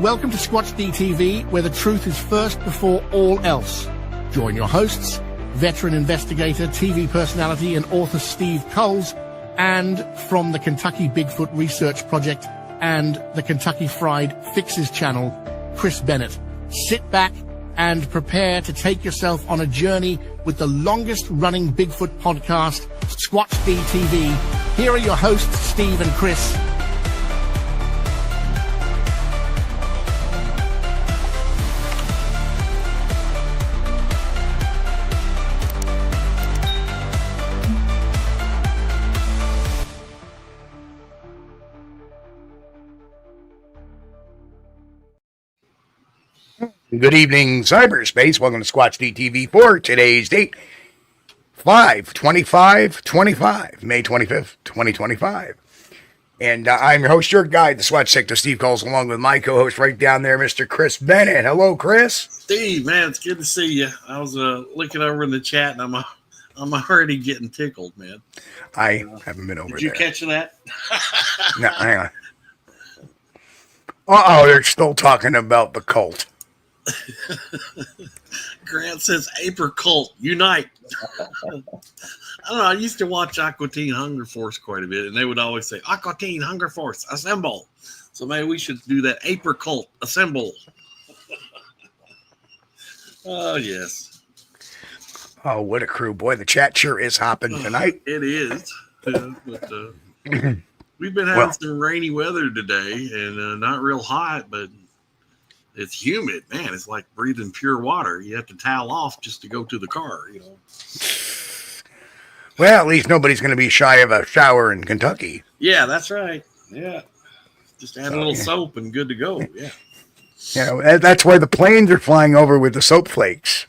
Welcome to Squatch-D where the truth is first before all else. Join your hosts, veteran investigator, TV personality, and author Steve Kulls, and from the Kentucky Bigfoot Research Project and the Kentucky Fried Fixes channel, Chris Bennett. Sit back and prepare to take yourself on a journey with the longest-running Bigfoot podcast, Squatch-D. Here are your hosts, Steve and Chris. Good evening, cyberspace. Welcome to Squatch-D for today's date, 5/25/25, May 25th, 2025. And I'm your host, your guide, the Squatch Detective, Steve Kulls, along with my co-host right down there, Mr. Chris Bennett. Hello, Chris. Steve, man, it's good to see you. I was looking over in the chat, and I'm already getting tickled, man. I haven't been over there. Did you catch that? No, hang on. Uh-oh, they're still talking about the cult. Grant says, Aper Cult, unite. I don't know. I used to watch Aqua Teen Hunger Force quite a bit, and they would always say, Aqua Teen Hunger Force, assemble. So maybe we should do that. Aper Cult, assemble. Oh, yes. Oh, what a crew. Boy, the chat sure is hopping tonight. It is. We've been having some rainy weather today, and not real hot, but it's humid, man. It's like breathing pure water. You have to towel off just to go to the car, you know. Well, at least nobody's going to be shy of a shower in Kentucky. Yeah, that's right. Yeah. Just add a little soap and good to go. Yeah. You know, that's why the planes are flying over with the soap flakes.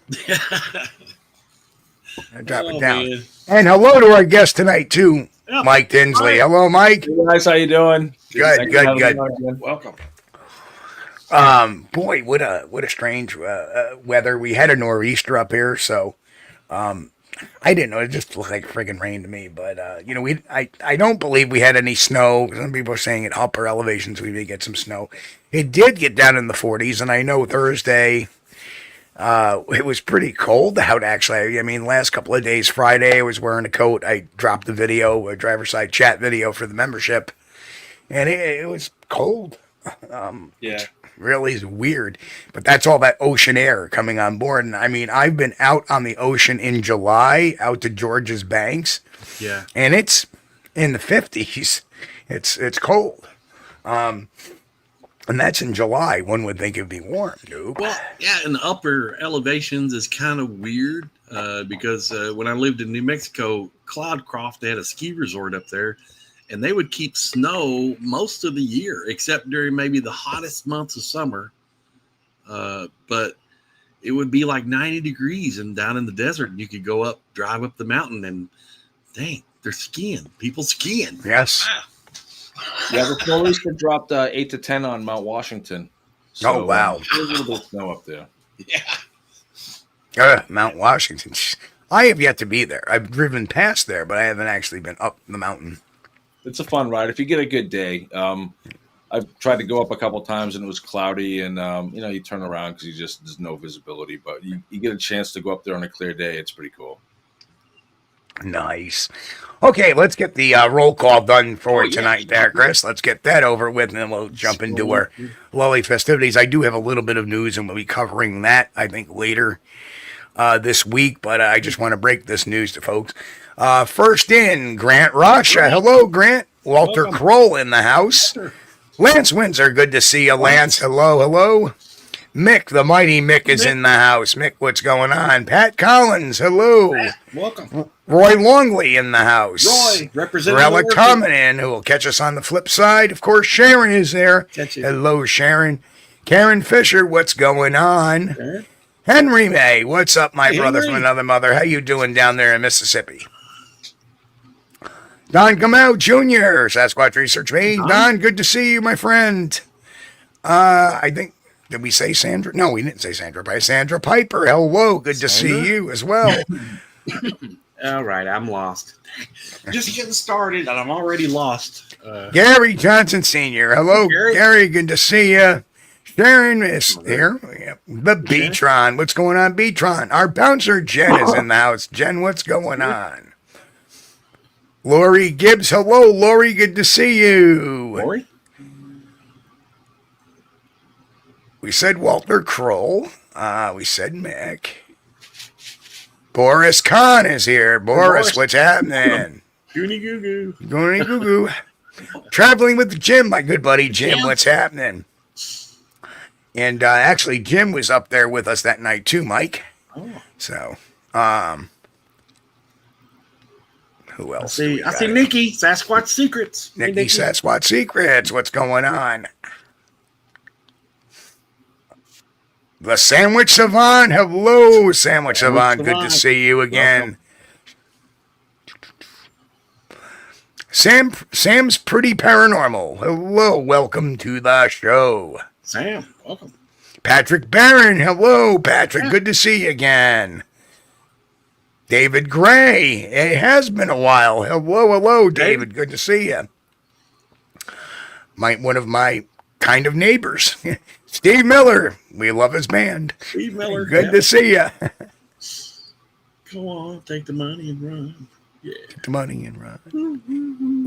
Drop it down. Man. And hello to our guest tonight, too, Mike Tinsley. Hi. Hello, Mike. Hey guys, how you doing? Good. Welcome. Boy, what a strange weather. We had a nor'easter up here, so I didn't know. It just looked like friggin' rain to me. But I don't believe we had any snow. Some people are saying at upper elevations we may get some snow. It did get down in the 40s, and I know Thursday it was pretty cold out. Actually, I mean, last couple of days, Friday I was wearing a coat. I dropped a video, a driver's side chat video for the membership, and it was cold. Yeah. Really is weird, but that's all that ocean air coming on board. And I mean, I've been out on the ocean in July, out to Georgia's banks. Yeah. And it's in the 50s. It's cold. And that's in July. One would think it'd be warm, dude. Well, yeah, in the upper elevations is kind of weird because when I lived in New Mexico, Cloudcroft, they had a ski resort up there. And they would keep snow most of the year, except during maybe the hottest months of summer. But it would be like 90 degrees and down in the desert. And you could go drive up the mountain, and dang, they're skiing. People skiing. Yes. Wow. Yeah, the nor'easter dropped 8 to 10 on Mount Washington. So, oh, wow. There's a little bit of snow up there. Yeah. Mount Washington. I have yet to be there. I've driven past there, but I haven't actually been up the mountain. It's a fun ride if you get a good day. I've tried to go up a couple times and it was cloudy, and you turn around because there's no visibility. But you get a chance to go up there on a clear day. It's pretty cool. Nice. Okay, let's get the roll call done for tonight, there, Chris. Let's get that over with, and then we'll jump into our lolly festivities. I do have a little bit of news, and we'll be covering that, I think, later this week. But I just want to break this news to folks. First in, Grant Rasha. Hello, Grant. Walter Kroll in the house. Lance Windsor, good to see you, Lance. Hello. Mick, the mighty Mick is in the house. Mick, what's going on? Pat Collins, hello. Welcome. Roy Longley in the house. Roy, representing Relic coming in, who will catch us on the flip side. Of course, Sharon is there. Hello, Sharon. Karen Fisher, what's going on? Sure. Henry May, what's up, my brother from another mother? How you doing down there in Mississippi? Don Gamau Jr., Sasquatch Research Page. Don, good to see you, my friend. I think, did we say Sandra? No, we didn't say Sandra. By Sandra Piper. Hello, good to see you as well. All right, I'm lost. Just getting started, and I'm already lost. Gary Johnson Sr. Hello, Gary. Good to see you. Sharon is here. Yep. The Beatron. What's going on, Beatron? Our bouncer Jen is in the house. Jen, what's going on? Lori Gibbs. Hello, Lori. Good to see you. Lori? We said Walter Kroll. We said Mick. Boris Kahn is here. Boris, what's happening? Goony goo goo. Goony goo goo. Traveling with Jim, my good buddy Jim. What's happening? And actually, Jim was up there with us that night too, Mike. Oh. So, who else? I see Nikki, Sasquatch Secrets. Nikki, Sasquatch Secrets. What's going on? The Sandwich Savant. Hello, Sandwich Savant. Good to see you again. Sam's pretty paranormal. Hello, welcome to the show. Sam, welcome. Patrick Barron, hello, Patrick. Good to see you again. David Gray, it has been a while. Hello, David. Good to see you. One of my kind of neighbors, Steve Miller. We love his band. Steve Miller. Good to see you. Go on, take the money and run. Yeah. Take the money and run.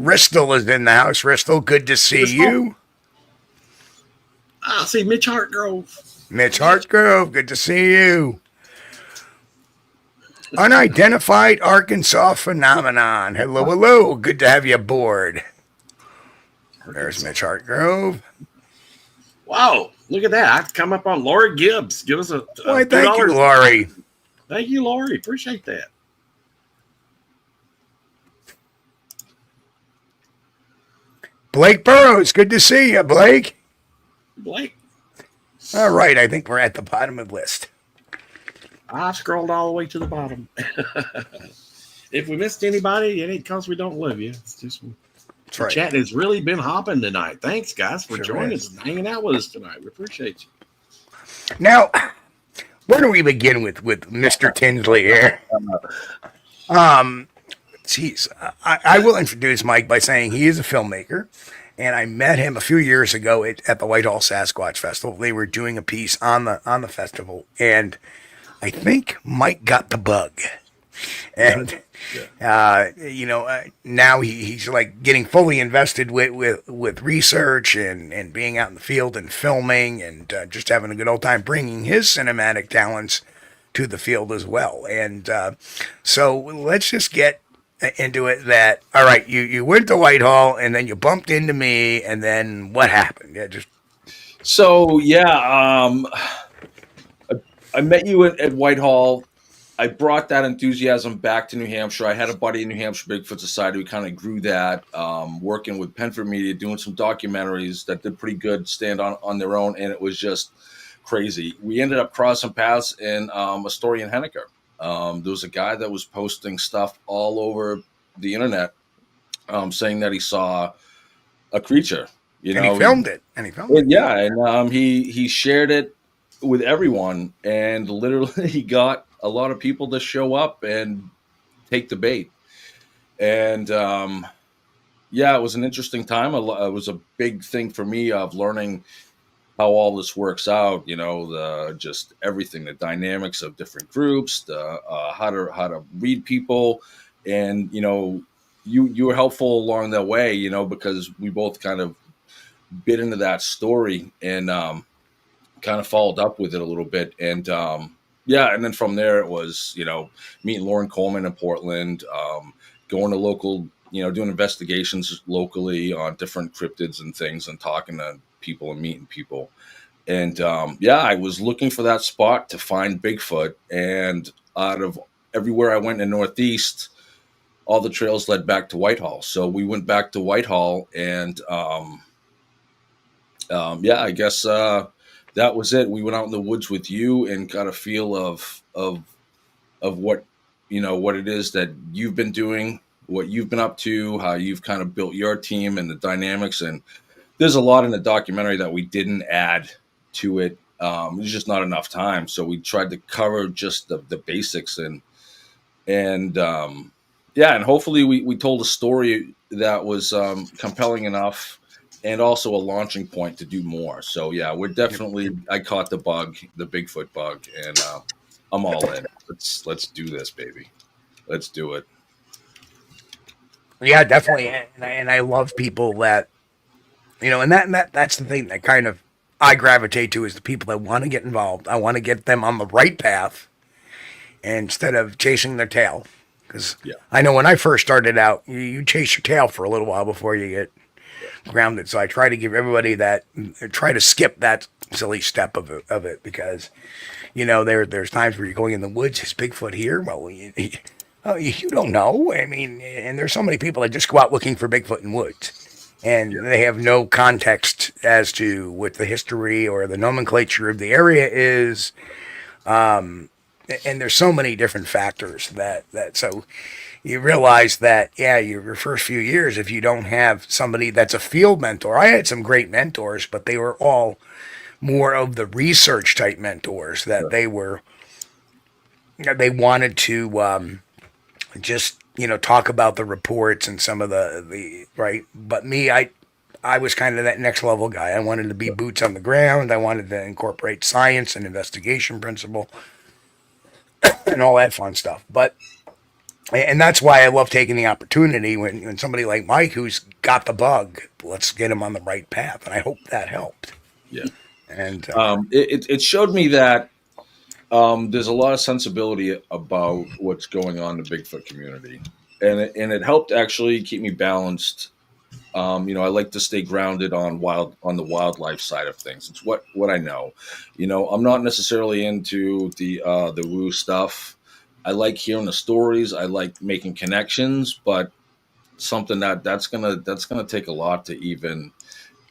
Ristel is in the house. Ristel, good to see you. I see Mitch Hartgrove. Mitch Hartgrove, good to see you. Unidentified Arkansas Phenomenon. Hello. Good to have you aboard. There's Mitch Hartgrove. Wow, look at that. I've come up on Lori Gibbs. Give us a Why, thank you, Lori. Thank you, Lori. Appreciate that. Blake Burrows, good to see you, Blake. Blake. All right, I think we're at the bottom of the list. I scrolled all the way to the bottom. If we missed anybody, it ain't because we don't love you. It's just That's right. Chat has really been hopping tonight. Thanks, guys, for Sure joining is. us and hanging out with us tonight. We appreciate you. Now, where do we begin with Mr. Tinsley here? Geez, I will introduce Mike by saying he is a filmmaker, and I met him a few years ago at the Whitehall Sasquatch Festival. They were doing a piece on the festival, and I think Mike got the bug. And now he's like getting fully invested with research and being out in the field and filming and just having a good old time, bringing his cinematic talents to the field as well. And so let's just get into it. That all right, you went to Whitehall and then you bumped into me, and then what happened? I met you at Whitehall. I brought that enthusiasm back to New Hampshire. I had a buddy in New Hampshire Bigfoot Society. We kind of grew that, working with Penford Media, doing some documentaries that did pretty good, stand on their own, and it was just crazy. We ended up crossing paths in a story in Henniker. There was a guy that was posting stuff all over the internet, saying that he saw a creature. He filmed it. Yeah, and he shared it with everyone, and literally he got a lot of people to show up and take the bait. And it was an interesting time. It was a big thing for me of learning how all this works out, just everything, the dynamics of different groups, how to read people. And, you were helpful along that way, because we both kind of bit into that story and kind of followed up with it a little bit. And, and then from there it was, meeting Lauren Coleman in Portland, going to local, doing investigations locally on different cryptids and things and talking to people and meeting people. And I was looking for that spot to find Bigfoot. And out of everywhere I went in the Northeast, all the trails led back to Whitehall. So we went back to Whitehall and I guess that was it. We went out in the woods with you and got a feel of what, what it is that you've been doing, what you've been up to, how you've kind of built your team and the dynamics. And there's a lot in the documentary that we didn't add to it. There's just not enough time. So we tried to cover just the basics and hopefully we told a story that was compelling enough and also a launching point to do more. So yeah, we're definitely. I caught the bug, the Bigfoot bug, and I'm all in. Let's do this, baby. Let's do it. Yeah, definitely. And I love people that, that's the thing that kind of I gravitate to, is the people that want to get involved. I want to get them on the right path instead of chasing their tail. Because Yeah. I know when I first started out, you chase your tail for a little while before you get grounded. So I try to give everybody try to skip that silly step of it because, there's times where you're going in the woods. Is Bigfoot here? Well, you don't know. I mean, and there's so many people that just go out looking for Bigfoot in woods, and they have no context as to what the history or the nomenclature of the area is. And there's so many different factors that so you realize that, your first few years, if you don't have somebody that's a field mentor. I had some great mentors, but they were all more of the research type mentors that they wanted to just, talk about the reports and some of the right. But me, I was kind of that next level guy. I wanted to be boots on the ground. I wanted to incorporate science and investigation principle and all that fun stuff. And that's why I love taking the opportunity when somebody like Mike, who's got the bug, let's get him on the right path. And I hope that helped. Yeah. And it showed me that there's a lot of sensibility about what's going on in the Bigfoot community, and it helped actually keep me balanced. I like to stay grounded on the wildlife side of things. It's what I know. I'm not necessarily into the woo stuff. I like hearing the stories. I like making connections, but something that's gonna take a lot to even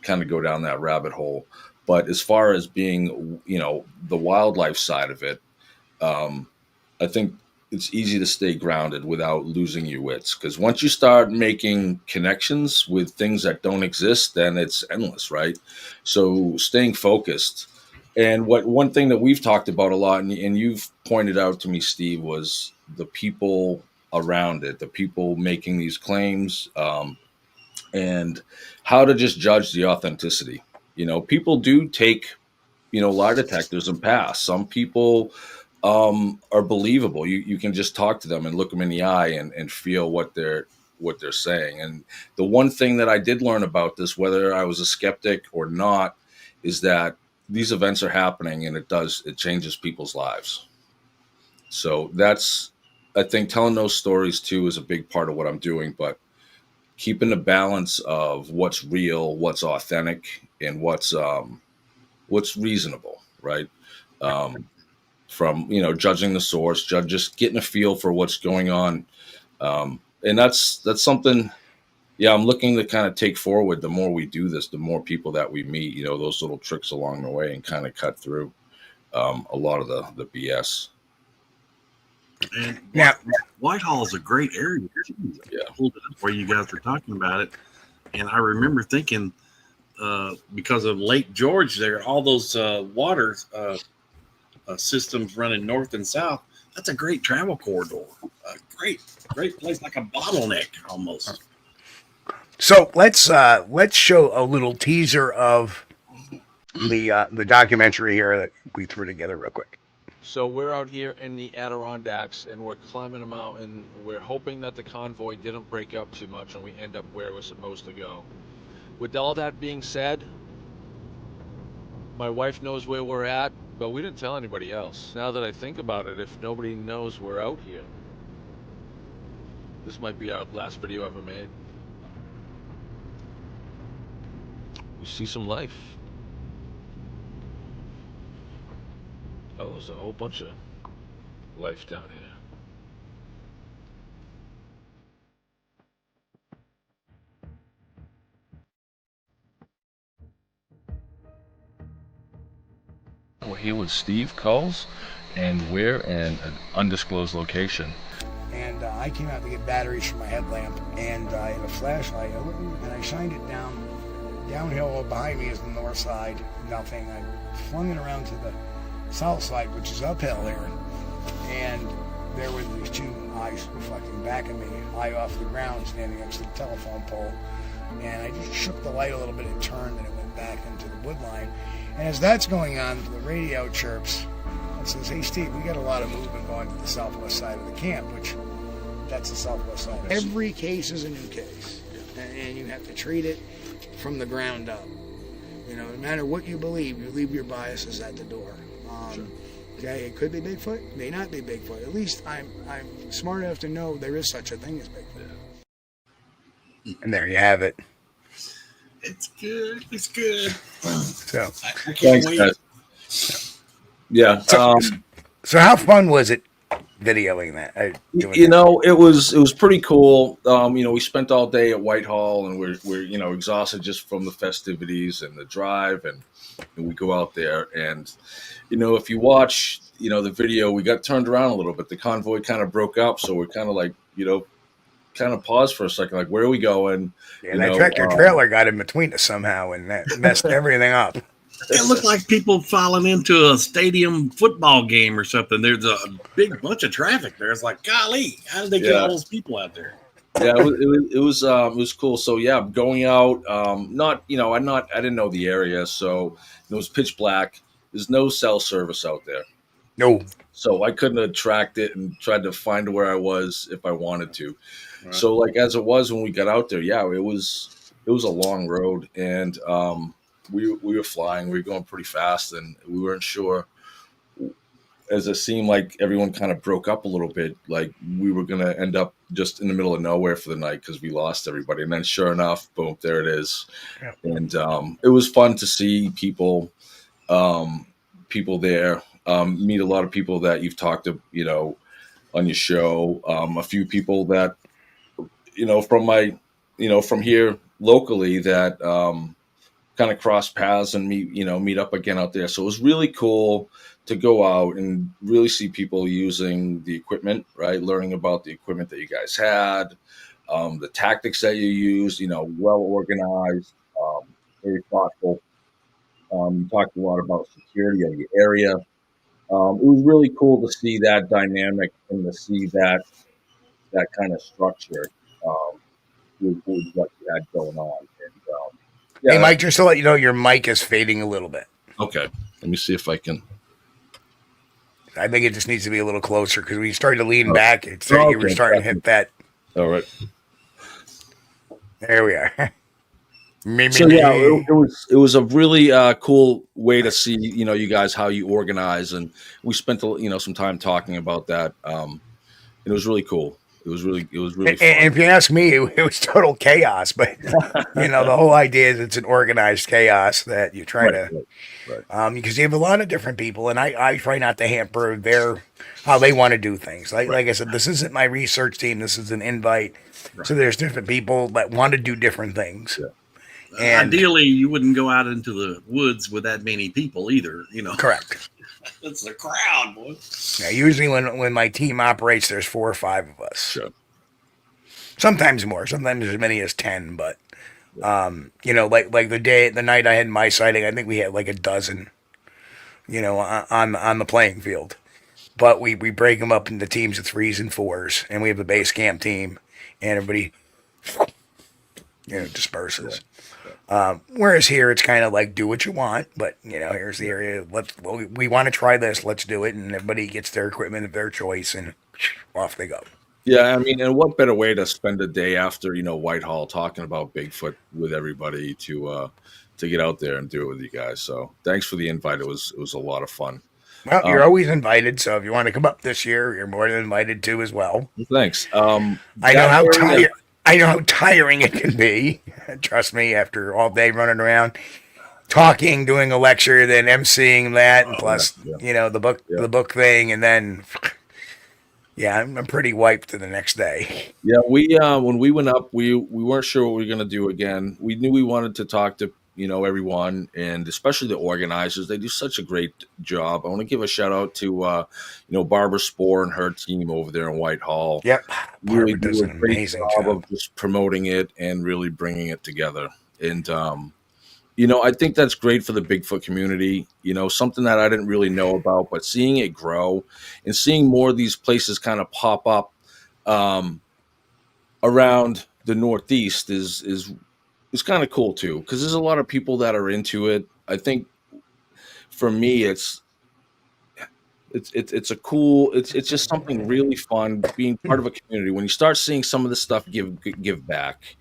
kind of go down that rabbit hole. But as far as being, the wildlife side of it, I think it's easy to stay grounded without losing your wits. Because once you start making connections with things that don't exist, then it's endless, right? So staying focused. And one thing that we've talked about a lot, and you've pointed out to me, Steve, was the people around it, the people making these claims, and how to just judge the authenticity. People do take, lie detectors and pass. Some people are believable. You can just talk to them and look them in the eye and feel what they're saying. And the one thing that I did learn about this, whether I was a skeptic or not, is that these events are happening, and it changes people's lives. So I think telling those stories too is a big part of what I'm doing, but keeping the balance of what's real, what's authentic, and what's reasonable, right? From judging the source, just getting a feel for what's going on, and that's something. Yeah, I'm looking to kind of take forward. The more we do this, the more people that we meet, those little tricks along the way, and kind of cut through a lot of the BS. And now, Whitehall is a great area. Yeah. Hold it up where you guys were talking about it, and I remember thinking, because of Lake George, there, all those water systems running north and south. That's a great travel corridor. A great place, like a bottleneck almost. so let's show a little teaser of the documentary here that we threw together real quick. So we're out here in the Adirondacks, and we're climbing a mountain. We're hoping that the convoy didn't break up too much and we end up where we're supposed to go. With all that being said, my wife knows where we're at, but we didn't tell anybody else. Now that I think about it, if nobody knows we're out here, this might be our last video ever made. You see some life. Oh, there's a whole bunch of life down here. We're here with Steve Kulls, and we're in an undisclosed location. And I came out to get batteries for my headlamp, and I had a flashlight, and I shined it downhill. Behind me is the north side, nothing. I flung it around to the south side, which is uphill here, and there were these two eyes reflecting back at me, eye off the ground, standing next to the telephone pole. And I just shook the light a little bit and turned, and it went back into the wood line. And as that's going on, the radio chirps and says, "Hey, Steve, we got a lot of movement going to the southwest side of the camp," which that's the southwest side. Every case is a new case, and you have to treat it from the ground up. You know, no matter what you leave your biases at the door. Sure. Okay, it could be Bigfoot, may not be Bigfoot. At least I'm smart enough to know there is such a thing as Bigfoot. And there you have it. It's good. It's good. So, I can't wait. Guys. Yeah. So how fun was it videoing that? It was pretty cool. We spent all day at Whitehall, and we're exhausted just from the festivities and the drive, and we go out there, and if you watch the video, we got turned around a little bit. The convoy kind of broke up, so we're kind of like kind of paused for a second, like, where are we going? Yeah, that tractor trailer got in between us somehow, and that messed everything up. It looked like people filing into a stadium football game or something. There's a big bunch of traffic there. It's like, golly, how did they get all those people out there? Yeah, it was cool. So yeah, going out. I didn't know the area, so it was pitch black. There's no cell service out there. No. So I couldn't have tracked it and tried to find where I was if I wanted to. Right. So like as it was when we got out there, yeah, it was a long road, and we were flying. We were going pretty fast, and we weren't sure. As it seemed like everyone kind of broke up a little bit, like we were going to end up just in the middle of nowhere for the night because we lost everybody. And then sure enough, boom, there it is. Yeah. And it was fun to see people there, meet a lot of people that you've talked to, on your show. A few people that, from here locally that kind of cross paths and meet up again out there. So it was really cool to go out and really see people using the equipment, right? Learning about the equipment that you guys had, the tactics that you used, well organized, very thoughtful. You talked a lot about security of the area. It was really cool to see that dynamic and to see that kind of structure with what you had going on. And, hey, Mike, just to let you know, your mic is fading a little bit. Okay. Let me see if I can. I think it just needs to be a little closer because when you started to lean back, you were starting to hit that. All right. There we are. So yeah, it was a really cool way to see you guys how you organize, and we spent some time talking about that. It was really cool. It was really fun. And if you ask me, it was total chaos. But the whole idea is it's an organized chaos that you try to. Right. Because you have a lot of different people, and I try not to hamper how they want to do things. Like I said, this isn't my research team. This is an invite. Right. So there's different people that want to do different things. Yeah. And ideally, you wouldn't go out into the woods with that many people either. Correct. That's the crowd, boy. Yeah, usually when my team operates, there's 4 or 5 of us. Sure. Sometimes more. Sometimes as many as 10. But like the night I had my sighting, I think we had like a dozen. On the playing field. But we break them up into teams of 3s and 4s, and we have the base camp team, and everybody disperses. Whereas here it's kind of like do what you want, but here's the area. We want to try this. Let's do it, and everybody gets their equipment of their choice, and off they go. Yeah, I mean, and what better way to spend a day after Whitehall talking about Bigfoot with everybody to get out there and do it with you guys. So thanks for the invite. It was a lot of fun. Well, you're always invited. So if you want to come up this year, you're more than invited to as well. Thanks. I know how tiring it can be. Trust me, after all day running around, talking, doing a lecture, then emceeing that, and plus, the book thing, and then, I'm pretty wiped the next day. Yeah, we when we went up, we weren't sure what we were gonna do again. We knew we wanted to talk to everyone, and especially the organizers. They do such a great job. I want to give a shout out to Barbara Spohr and her team over there in Whitehall. Yep, really does an amazing job of just promoting it and really bringing it together. And I think that's great for the Bigfoot community. Something that I didn't really know about, but seeing it grow and seeing more of these places kind of pop up around the Northeast is it's kind of cool too, because there's a lot of people that are into it. I think for me, it's a cool. It's just something really fun being part of a community. When you start seeing some of the stuff give back.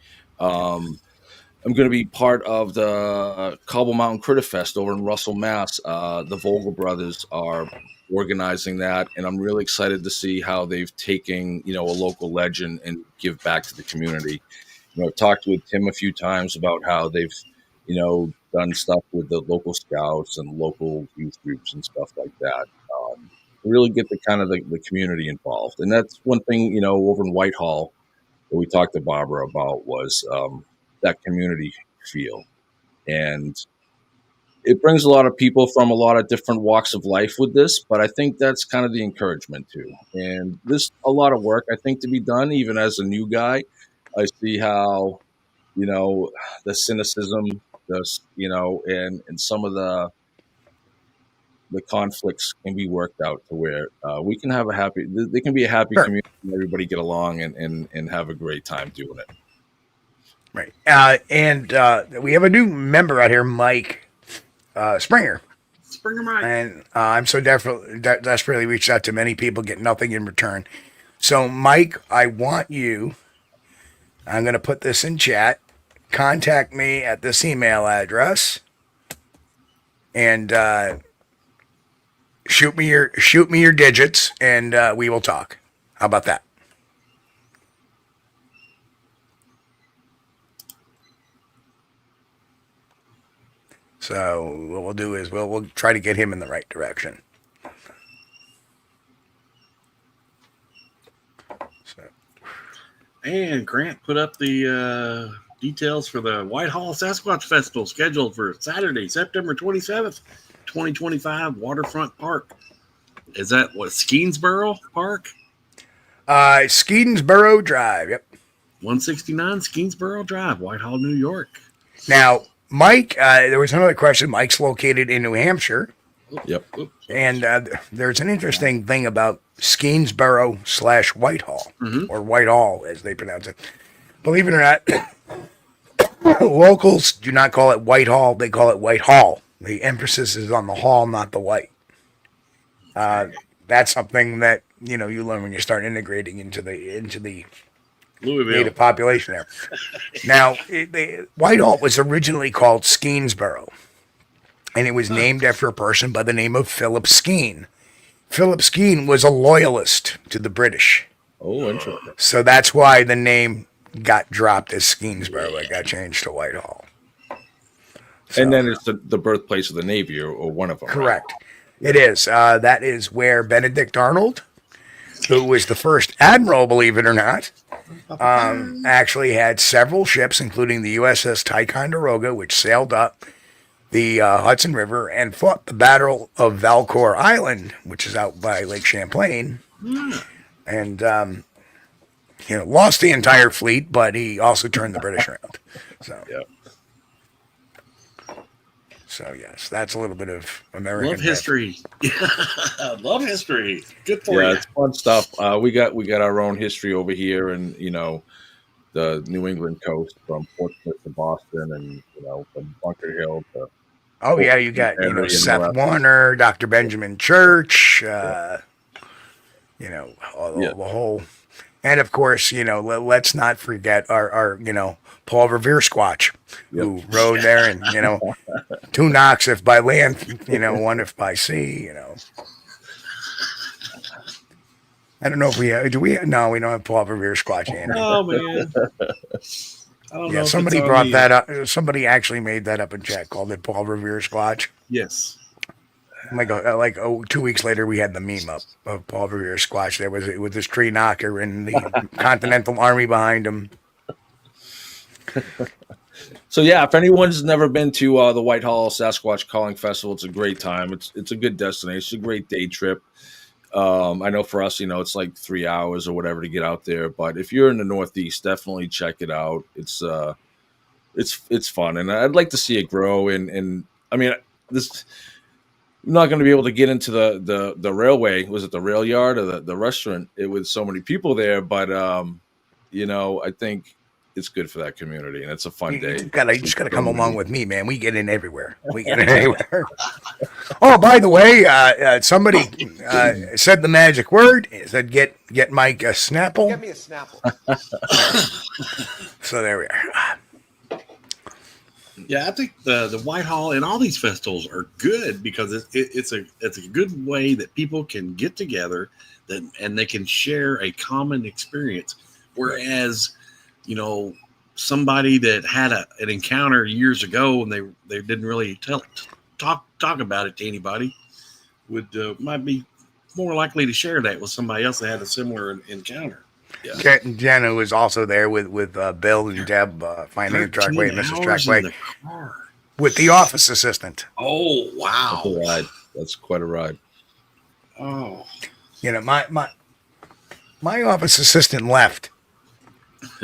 I'm going to be part of the Cobble Mountain Critter Fest over in Russell, Mass. The Vogel brothers are organizing that, and I'm really excited to see how they've taken, a local legend and give back to the community. I've talked with Tim a few times about how they've, done stuff with the local scouts and local youth groups and stuff like that. Really get the kind of the community involved, and that's one thing, over in Whitehall that we talked to Barbara about was that community feel. And it brings a lot of people from a lot of different walks of life with this, but I think that's kind of the encouragement too. And there's a lot of work, I think, to be done. Even as a new guy, I see how, the cynicism, and some of the conflicts can be worked out to where we can have they can be a happy community and everybody get along and have a great time doing it. Right. And we have a new member out here, Mike Springer. Springer Mike. And I'm so desperately reached out to many people, get nothing in return. So, Mike, I'm going to put this in chat. Contact me at this email address. And shoot me your digits, and we will talk. How about that? So what we'll do is we'll try to get him in the right direction. So. And Grant put up the details for the Whitehall Sasquatch Festival scheduled for Saturday, September 27th, 2025, Waterfront Park. Is that what, Skeensboro Park? Skeensboro Drive, yep. 169 Skeensboro Drive, Whitehall, New York. Now, Mike, there was another question. Mike's located in New Hampshire. Yep. And there's an interesting thing about Skeensboro/Whitehall, or Whitehall, as they pronounce it. Believe it or not, locals do not call it Whitehall. They call it Whitehall. The emphasis is on the hall, not the white. That's something that, you learn when you start integrating into the Louisville native population there. Now, Whitehall was originally called Skeensboro, and it was named after a person by the name of Philip Skene. Philip Skene was a loyalist to the British. Oh, interesting. So that's why the name got dropped as Skeensboro. It got changed to Whitehall. So, and then it's the birthplace of the Navy, or one of them. Correct. Right? It is. That is where Benedict Arnold, who was the first admiral, believe it or not, actually had several ships, including the USS Ticonderoga, which sailed up the Hudson River and fought the Battle of Valcour Island, which is out by Lake Champlain, and lost the entire fleet, but he also turned the British around. So, yeah. So yes, that's a little bit of American history. Love history. Good for you. Yeah, it's fun stuff. We got our own history over here, and the New England coast, from Portsmouth to Boston, and from Bunker Hill to. Oh yeah, you got Seth Warner, Dr. Benjamin Church, the whole, and of course let's not forget our Paul Revere Squatch, who rode there, and 2 knocks if by land, 1 if by sea, I don't know if we have, no, we don't have Paul Revere Squatch, Andrew. Oh man. I don't know. Somebody brought that up. Somebody actually made that up in chat, called it Paul Revere Squatch. Yes. 2 weeks later, we had the meme up of Paul Revere Squatch. There was with this tree knocker and the Continental Army behind him. So yeah, if anyone's never been to the Whitehall Sasquatch Calling Festival, it's a great time. It's a good destination. It's a great day trip. I know for us, it's like 3 hours or whatever to get out there. But if you're in the Northeast, definitely check it out. It's fun, and I'd like to see it grow. And I mean, this. I'm not going to be able to get into the railway. Was it the rail yard or the restaurant? It was so many people there, but I think it's good for that community, and it's a fun day. You just gotta come along with me, man. We get in everywhere. We get in everywhere. Oh, by the way, somebody said the magic word. It said get Mike a Snapple. Get me a Snapple. So there we are. Yeah, I think the Whitehall and all these festivals are good because it's a good way that people can get together and they can share a common experience. Whereas, somebody that had an encounter years ago and they didn't really talk about it to anybody might be more likely to share that with somebody else that had a similar encounter. Yeah. Jen, who was also there with Bill and Deb, finding the Trackway and Mrs. Trackway, with the office assistant. Oh wow, that's a ride. That's quite a ride. Oh, my office assistant left.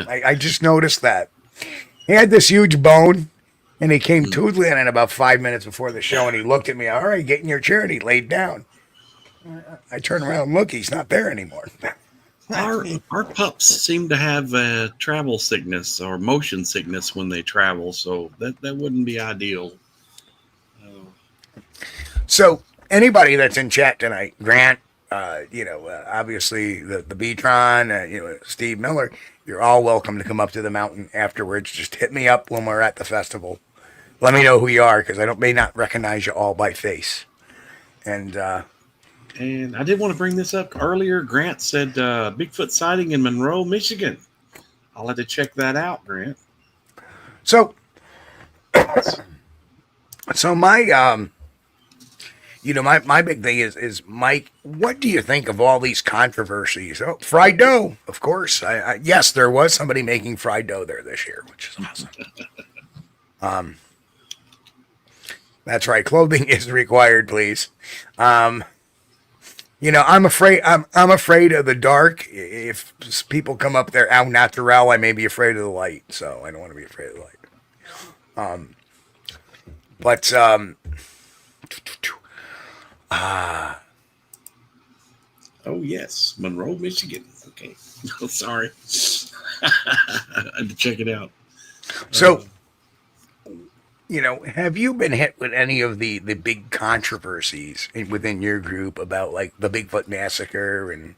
I just noticed that he had this huge bone, and he came tootling in about 5 minutes before the show, and he looked at me. All right, get in your chair, and he laid down. I turn around and look. He's not there anymore. Our pups seem to have travel sickness or motion sickness when they travel, so that wouldn't be ideal. So anybody that's in chat tonight, Grant, obviously the B-Tron, Steve Miller, you're all welcome to come up to the mountain afterwards. Just hit me up when we're at the festival. Let me know who you are, because I may not recognize you all by face. And I did want to bring this up earlier. Grant said Bigfoot sighting in Monroe, Michigan. I'll have to check that out, Grant. So my my big thing is Mike, what do you think of all these controversies? Oh, fried dough, of course. Yes, there was somebody making fried dough there this year, which is awesome. That's right. Clothing is required, please. I'm afraid. I'm afraid of the dark. If people come up there au naturel, I may be afraid of the light. So I don't want to be afraid of the light. Oh yes, Monroe, Michigan. Okay, sorry. I had to check it out. So, have you been hit with any of the big controversies within your group about like the Bigfoot massacre and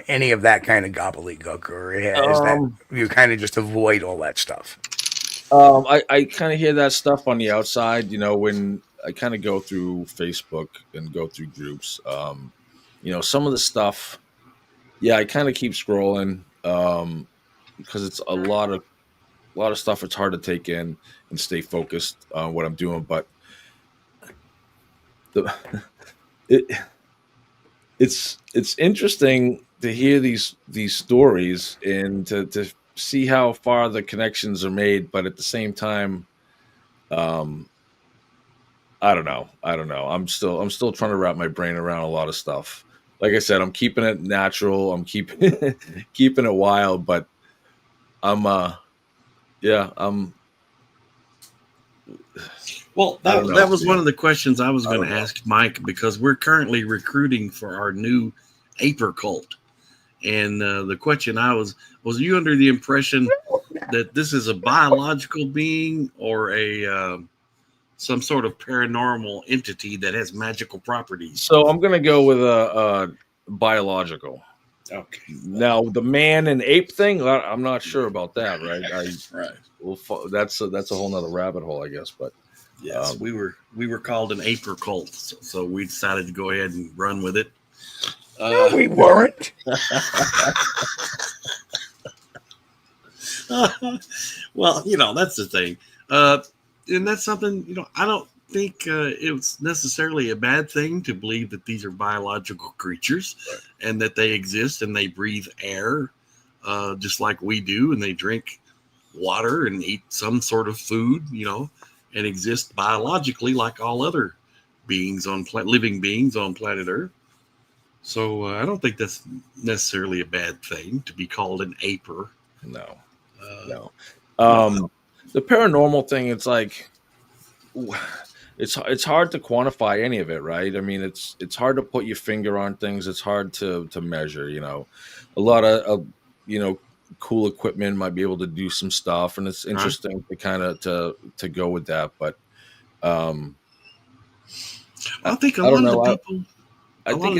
any of that kind of gobbledygook, or is that you kind of just avoid all that stuff? I kind of hear that stuff on the outside, when I kind of go through Facebook and go through groups. Some of the stuff, I kind of keep scrolling because it's a lot of stuff. It's hard to take in and stay focused on what I'm doing, but it's interesting to hear these stories and to see how far the connections are made, but at the same time, I don't know. I'm still trying to wrap my brain around a lot of stuff. Like I said, I'm keeping it natural. I'm keeping it wild, but I'm Well, that was one of the questions I was going to ask Mike, because we're currently recruiting for our new Aper cult. And the question was you under the impression that this is a biological being or a some sort of paranormal entity that has magical properties? So I'm going to go with a biological. Okay. Now the man and ape thing, I'm not sure about that. Right. Right. Well, that's a whole nother rabbit hole, I guess. But yes, we were called an Aper cult, so we decided to go ahead and run with it. No, we weren't. Well, that's the thing. And that's something, I don't think it's necessarily a bad thing to believe that these are biological creatures, right, and that they exist and they breathe air just like we do, and they drink water and eat some sort of food, and exist biologically like all other beings living beings on planet Earth. So I don't think that's necessarily a bad thing to be called an aper. No. The paranormal thing, it's like it's hard to quantify any of it, right? I mean, it's hard to put your finger on things. It's hard to measure. A lot of cool equipment, might be able to do some stuff, and it's interesting to kind of to go with that. But I think a lot of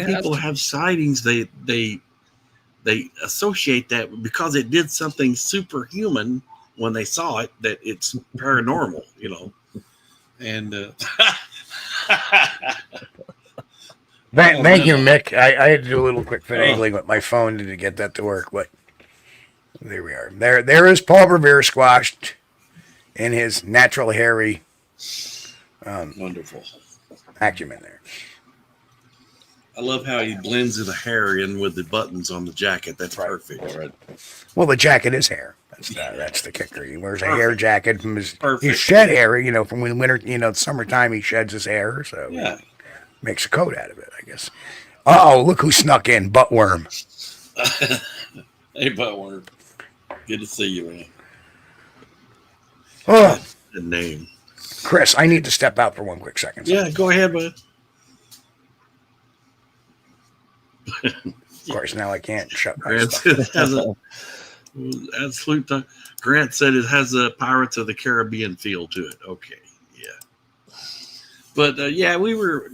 people have sightings. They associate that because it did something superhuman when they saw it, that it's paranormal, And Thank you, Mick. I had to do a little quick finagling with my phone to get that to work, but there we are. There is Paul Revere squashed in his natural hairy wonderful acumen there. I love how he blends the hair in with the buttons on the jacket. That's perfect. Right. Well, the jacket is hair. That's the kicker. He wears a hair jacket from his. He shed hair, from when winter, summertime he sheds his hair, so makes a coat out of it, I guess. Uh-oh, look who snuck in, Buttworm. Hey, Buttworm. Good to see you, man. Oh, the name. Chris, I need to step out for one quick second. Yeah, go ahead, bud. Of course, now I can't shut my Grant stuff. Grant said it has a Pirates of the Caribbean feel to it. Okay, yeah. But we were,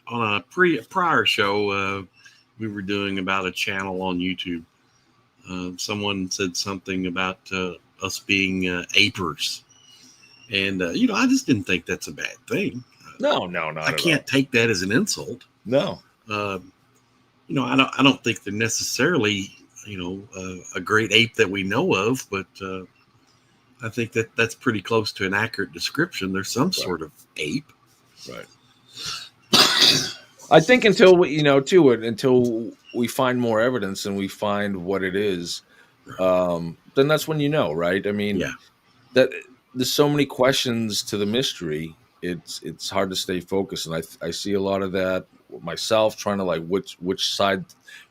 on a prior show, we were doing about a channel on YouTube. Someone said something about us being apers, and I just didn't think that's a bad thing. No, I can't take that as an insult. No. I don't think they're necessarily, a great ape that we know of, but I think that's pretty close to an accurate description. There's some sort of ape. Right. I think until we find more evidence and we find what it is, then that's when right? I mean, that there's so many questions to the mystery. It's hard to stay focused, and I see a lot of that myself, trying to which side,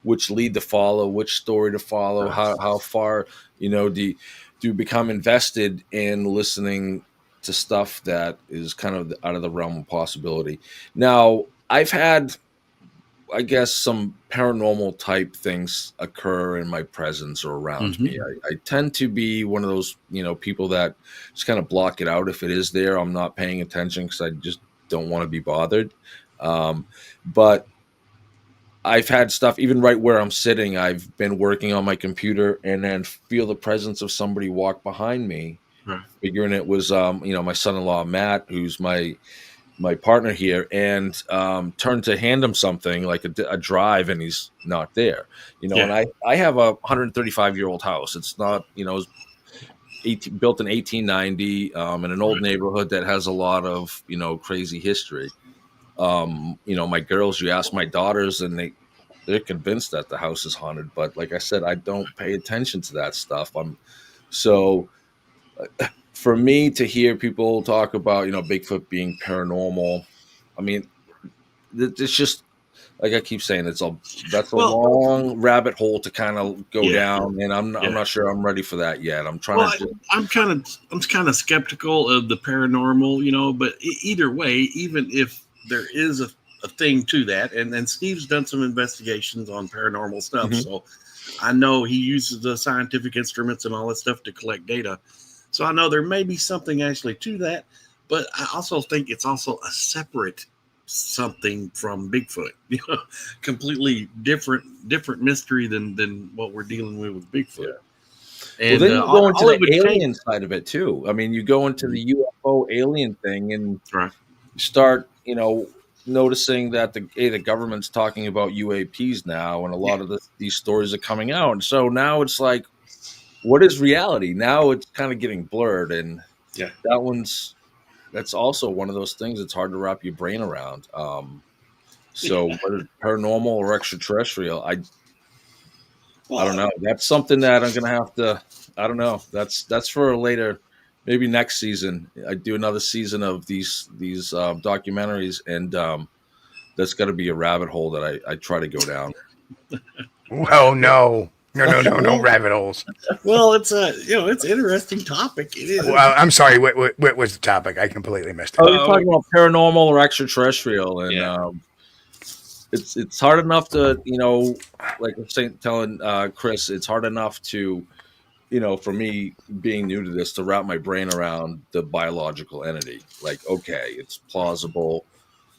which lead to follow, which story to follow, how far do you become invested in listening to stuff that is kind of out of the realm of possibility. Now, I've had, I guess, some paranormal type things occur in my presence or around me. I tend to be one of those, people that just kind of block it out. If it is there, I'm not paying attention because I just don't want to be bothered. But I've had stuff, even right where I'm sitting, I've been working on my computer and then feel the presence of somebody walk behind me, figuring it was, my son-in-law, Matt, who's my partner here, and turned to hand him something like a drive, and he's not there. And I have a 135-year-old house. It's not, built in 1890 in an old neighborhood that has a lot of, crazy history. My girls, you ask my daughters, and they're convinced that the house is haunted. But like I said, I don't pay attention to that stuff. For me to hear people talk about, Bigfoot being paranormal, I mean, it's just, like I keep saying, that's a long rabbit hole to kind of go down, and I'm not sure I'm ready for that yet. I'm kind of skeptical of the paranormal, but either way, even if there is a thing to that, and Steve's done some investigations on paranormal stuff, so I know he uses the scientific instruments and all that stuff to collect data. So I know there may be something actually to that, but I also think it's also a separate something from Bigfoot, completely different mystery than what we're dealing with Bigfoot. And then you go into the alien side of it too. I mean, you go into the UFO alien thing, and you start, noticing that the government's talking about UAPs now, and a lot of these stories are coming out. And so now it's like, what is reality? Now it's kind of getting blurred, and that's also one of those things that's hard to wrap your brain around. So whether paranormal or extraterrestrial, I don't know. That's something that I'm gonna have to. I don't know. That's for later, maybe next season. I do another season of these documentaries, and that's got to be a rabbit hole that I try to go down. Oh no. No rabbit holes. Well, it's it's an interesting topic. It is. Well, I'm sorry. What was the topic? I completely missed it. Oh, you're talking about paranormal or extraterrestrial, and it's hard enough to, like I'm saying, telling Chris, it's hard enough to, for me being new to this, to wrap my brain around the biological entity. Like, okay, it's plausible.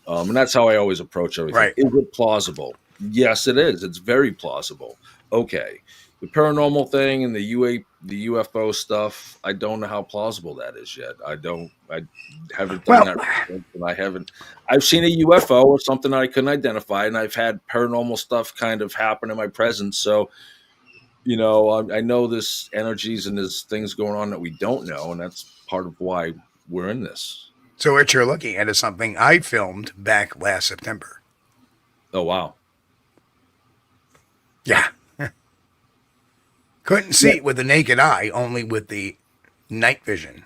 And that's how I always approach everything. Right. Is it plausible? Yes, it is. It's very plausible. Okay. The paranormal thing and the UFO stuff, I don't know how plausible that is yet. I haven't done Well, that research, and I've seen a UFO or something I couldn't identify, and I've had paranormal stuff kind of happen in my presence. So, I know there's energies and there's things going on that we don't know, and that's part of why we're in this. so what you're looking at is something I filmed back last September. Oh, wow. Yeah. Couldn't see it with the naked eye, only with the night vision.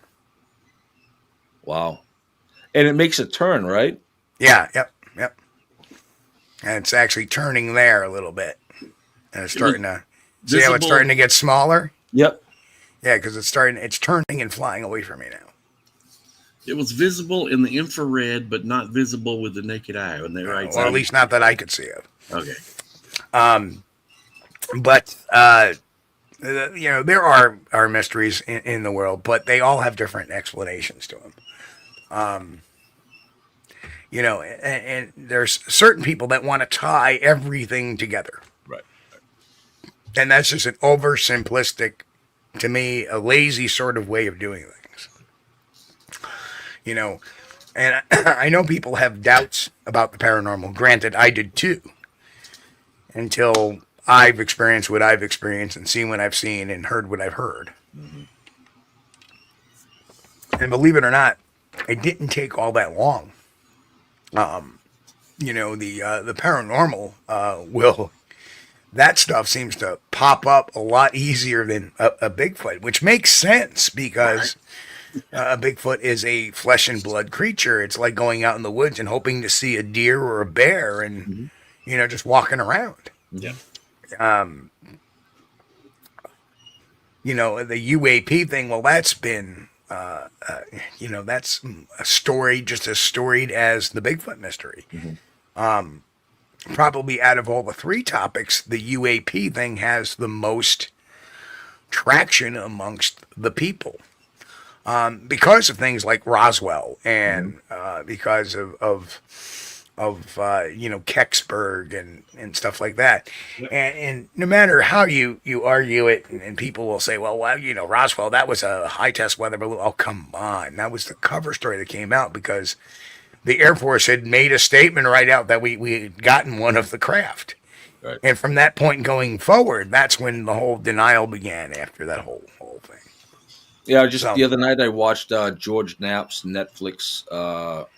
Wow. And it makes a turn, right? Yeah, yep. And it's actually turning there a little bit. And it's starting to, see how it's starting to get smaller? Yep. Yeah, because it's turning and flying away from me now. It was visible in the infrared, but not visible with the naked eye. When they right? Or at least not that I could see of. Okay. But there are mysteries in the world, but they all have different explanations to them. And there's certain people that want to tie everything together. Right. And that's just an oversimplistic, to me, a lazy sort of way of doing things. And I know people have doubts about the paranormal. Granted, I did too. Until I've experienced what I've experienced and seen what I've seen and heard what I've heard. Mm-hmm. And believe it or not, it didn't take all that long. The paranormal that stuff seems to pop up a lot easier than a Bigfoot, which makes sense because a Bigfoot is a flesh and blood creature. It's like going out in the woods and hoping to see a deer or a bear and, just walking around. Yeah. The UAP thing, well, that's been, that's a story just as storied as the Bigfoot mystery. Mm-hmm. Probably out of all the three topics, the UAP thing has the most traction amongst the people. Because of things like Roswell and because of Kecksburg and stuff like that. And no matter how you argue it, and people will say, well, Roswell, that was a high test weather balloon. Oh, come on. That was the cover story that came out because the Air Force had made a statement right out that we had gotten one of the craft. Right. And from that point going forward, that's when the whole denial began after that whole thing. Yeah, the other night I watched George Knapp's Netflix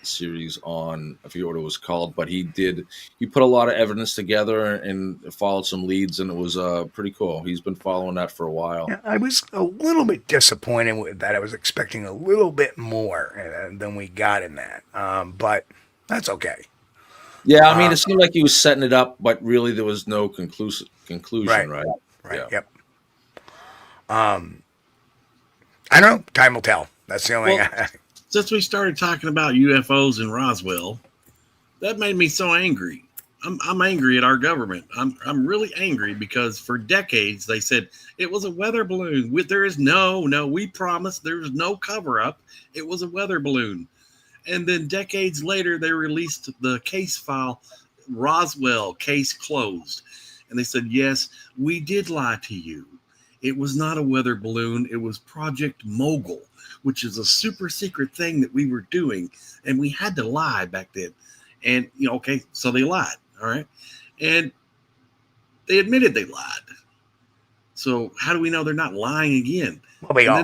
series on, I forget what it was called, but he put a lot of evidence together and followed some leads, and it was pretty cool. He's been following that for a while. Yeah, I was a little bit disappointed with that. I was expecting a little bit more than we got in that, but that's okay. Yeah, I mean, it seemed like he was setting it up, but really there was no conclusion, right? Right. Yeah. Yep. I don't know. Time will tell. That's the only. Well, since we started talking about UFOs in Roswell, that made me so angry. I'm angry at our government. I'm really angry because for decades they said it was a weather balloon. There is we promised there was no cover up. It was a weather balloon, and then decades later they released the case file, Roswell case closed, and they said yes, we did lie to you. It was not a weather balloon. It was Project Mogul, which is a super secret thing that we were doing. And we had to lie back then. And, so they lied. All right. And they admitted they lied. So how do we know they're not lying again? Well, they are.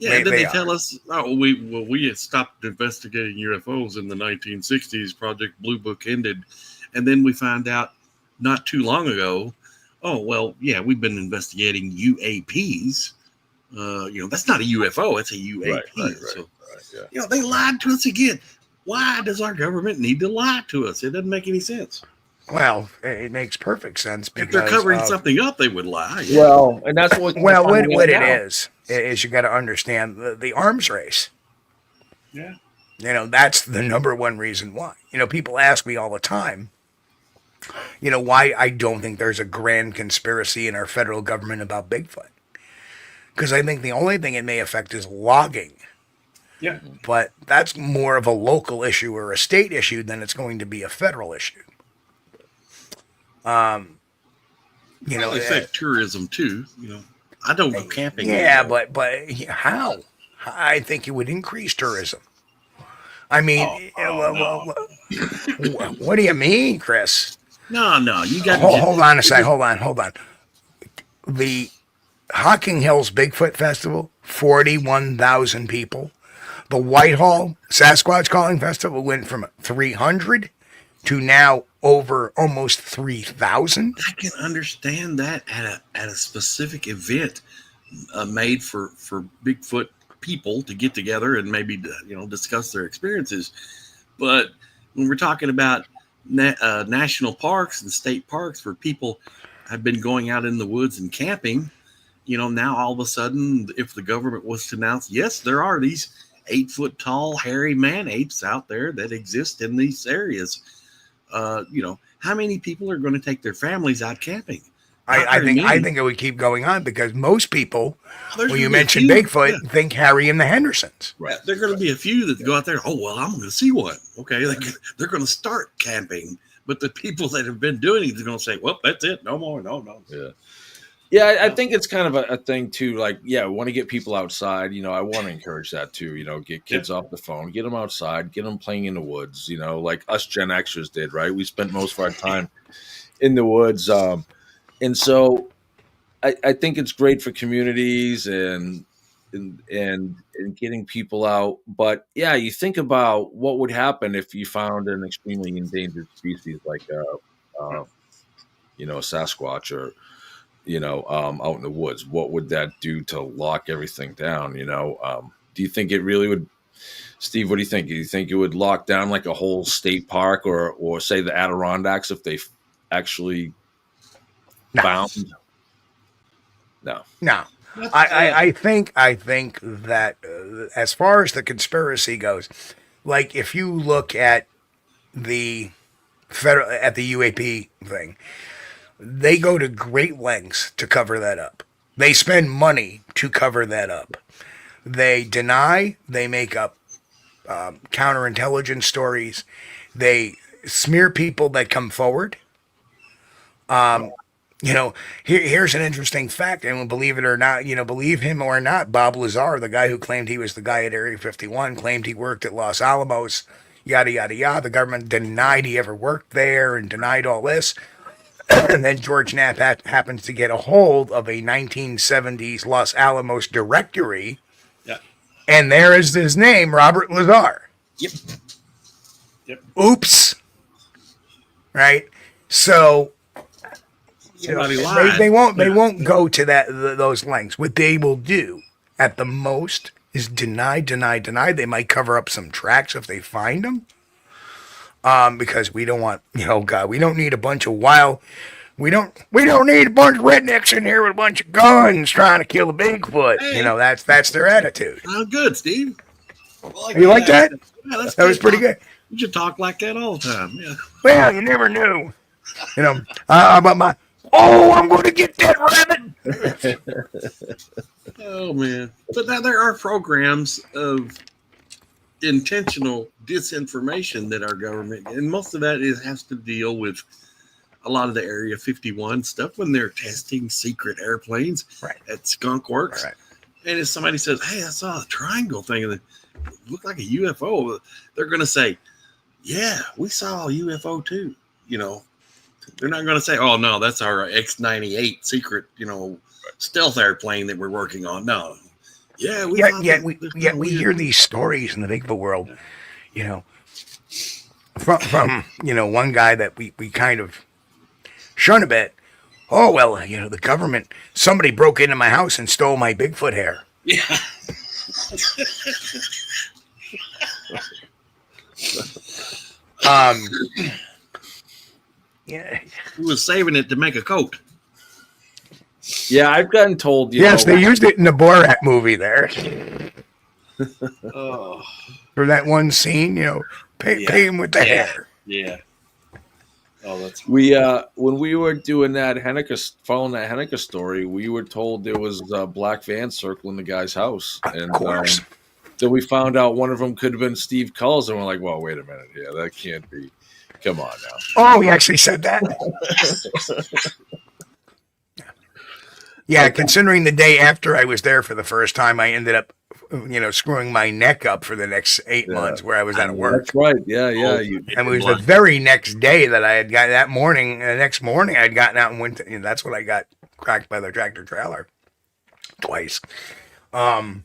They tell us, we had stopped investigating UFOs in the 1960s. Project Blue Book ended. And then we found out not too long ago, we've been investigating UAPs. That's not a UFO, it's a UAP. Right. They lied to us again. Why does our government need to lie to us? It doesn't make any sense. Well, it makes perfect sense because if they're covering something up, they would lie. Yeah. Well, and that's what. What it is you got to understand the arms race. Yeah. That's the number one reason why. People ask me all the time, You know why I don't think there's a grand conspiracy in our federal government about Bigfoot? Because I think the only thing it may affect is logging. Yeah. But that's more of a local issue or a state issue than it's going to be a federal issue. You know, Well, affect tourism too. I don't go camping. yeah, anymore. but how? I think it would increase tourism. I mean, no. what do you mean, Chris? No, you got. Hold on a second. Hold on. The Hocking Hills Bigfoot Festival, 41,000 people. The Whitehall Sasquatch Calling Festival went from 300 to now over almost 3,000. I can understand that at a specific event made for Bigfoot people to get together and maybe discuss their experiences. But when we're talking about national parks and state parks where people have been going out in the woods and camping, now all of a sudden, if the government was to announce, yes, there are these 8-foot tall hairy man apes out there that exist in these areas, how many people are going to take their families out camping? I think it would keep going on because most people, There's when you gonna be a mention few, Bigfoot, think Harry and the Hendersons. Right. There are going to be a few that go out there. Oh, well, I'm going to see one. Okay. They're going to start camping. But the people that have been doing it are going to say, well, that's it. No more. No. Yeah. Yeah, I think it's kind of a thing too. Like, yeah, we want to get people outside. I want to encourage that too. Get kids off the phone, get them outside, get them playing in the woods. Like us Gen Xers did, right? We spent most of our time in the woods, and so I think it's great for communities and getting people out. But yeah, you think about what would happen if you found an extremely endangered species like a Sasquatch or out in the woods. What would that do to lock everything down? Do you think it really would, Steve? What do you think? Do you think it would lock down like a whole state park or say the Adirondacks if they actually found? No. I think that as far as the conspiracy goes, like if you look at the UAP thing, they go to great lengths to cover that up. They spend money to cover that up. They deny. They make up counterintelligence stories. They smear people that come forward. Here's an interesting fact, and believe it or not, believe him or not, Bob Lazar, the guy who claimed he was the guy at Area 51, claimed he worked at Los Alamos, yada, yada, yada. The government denied he ever worked there and denied all this. And then George Knapp happens to get a hold of a 1970s Los Alamos directory. Yeah. And there is his name, Robert Lazar. Yep. Oops. Right? So, they won't go to those lengths. What they will do at the most is deny. They might cover up some tracks if they find them. Because we don't want, we don't need a bunch of we don't need a bunch of rednecks in here with a bunch of guns trying to kill a Bigfoot. Hey. That's their attitude. Oh, good, Steve. You like that? Yeah, that was pretty good. You should talk like that all the time. Yeah. Well, you never knew. About I'm going to get that rabbit. Oh, man. But now there are programs of intentional disinformation that our government, and most of that has to deal with a lot of the Area 51 stuff when they're testing secret airplanes at Skunk Works. Right. And if somebody says, hey, I saw a triangle thing and it looked like a UFO, they're going to say, yeah, we saw a UFO too. They're not going to say, oh, no, that's our X-98 secret, stealth airplane that we're working on. No. Yeah, we hear these stories in the Bigfoot world, from one guy that we kind of shun a bit. Oh, well, the government, somebody broke into my house and stole my Bigfoot hair. Yeah. Yeah. He was saving it to make a coat. Yeah, I've gotten told. Yes, they used it in the Borat movie there. Oh. For that one scene, pay him with the hair. Yeah. Oh, that's We when we were doing following that Henniker story, we were told there was a black van circling the guy's house, Of and course. then we found out one of them could have been Steve Culls, and we're like, well, wait a minute here, that can't be. Come on now. Oh, he actually said that. Yeah, considering the day after I was there for the first time, I ended up, screwing my neck up for the next 8 months where I was out of work. That's right. Yeah. And it was the very next day that I had got that morning. The next morning, I'd gotten out and went to, that's when I got cracked by the tractor trailer twice. Yeah.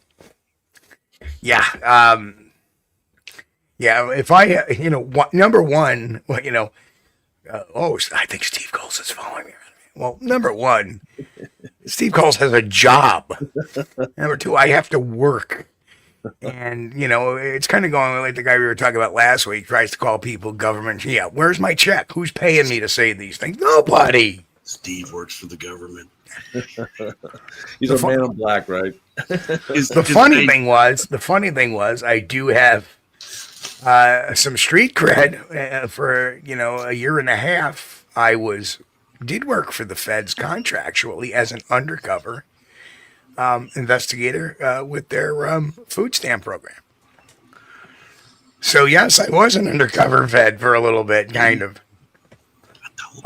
If I, number one, I think Steve Coles is following me. Well, number one, Steve Coles has a job. Number two, I have to work. And, it's kind of going like the guy we were talking about last week, tries to call people government. Yeah, where's my check? Who's paying me to say these things? Nobody. Steve works for the government. He's a man in black, right? The funny thing was, I do have some street cred for, a year and a half. I did work for the feds contractually as an undercover investigator with their food stamp program. So yes, I was an undercover fed for a little bit, kind of. See,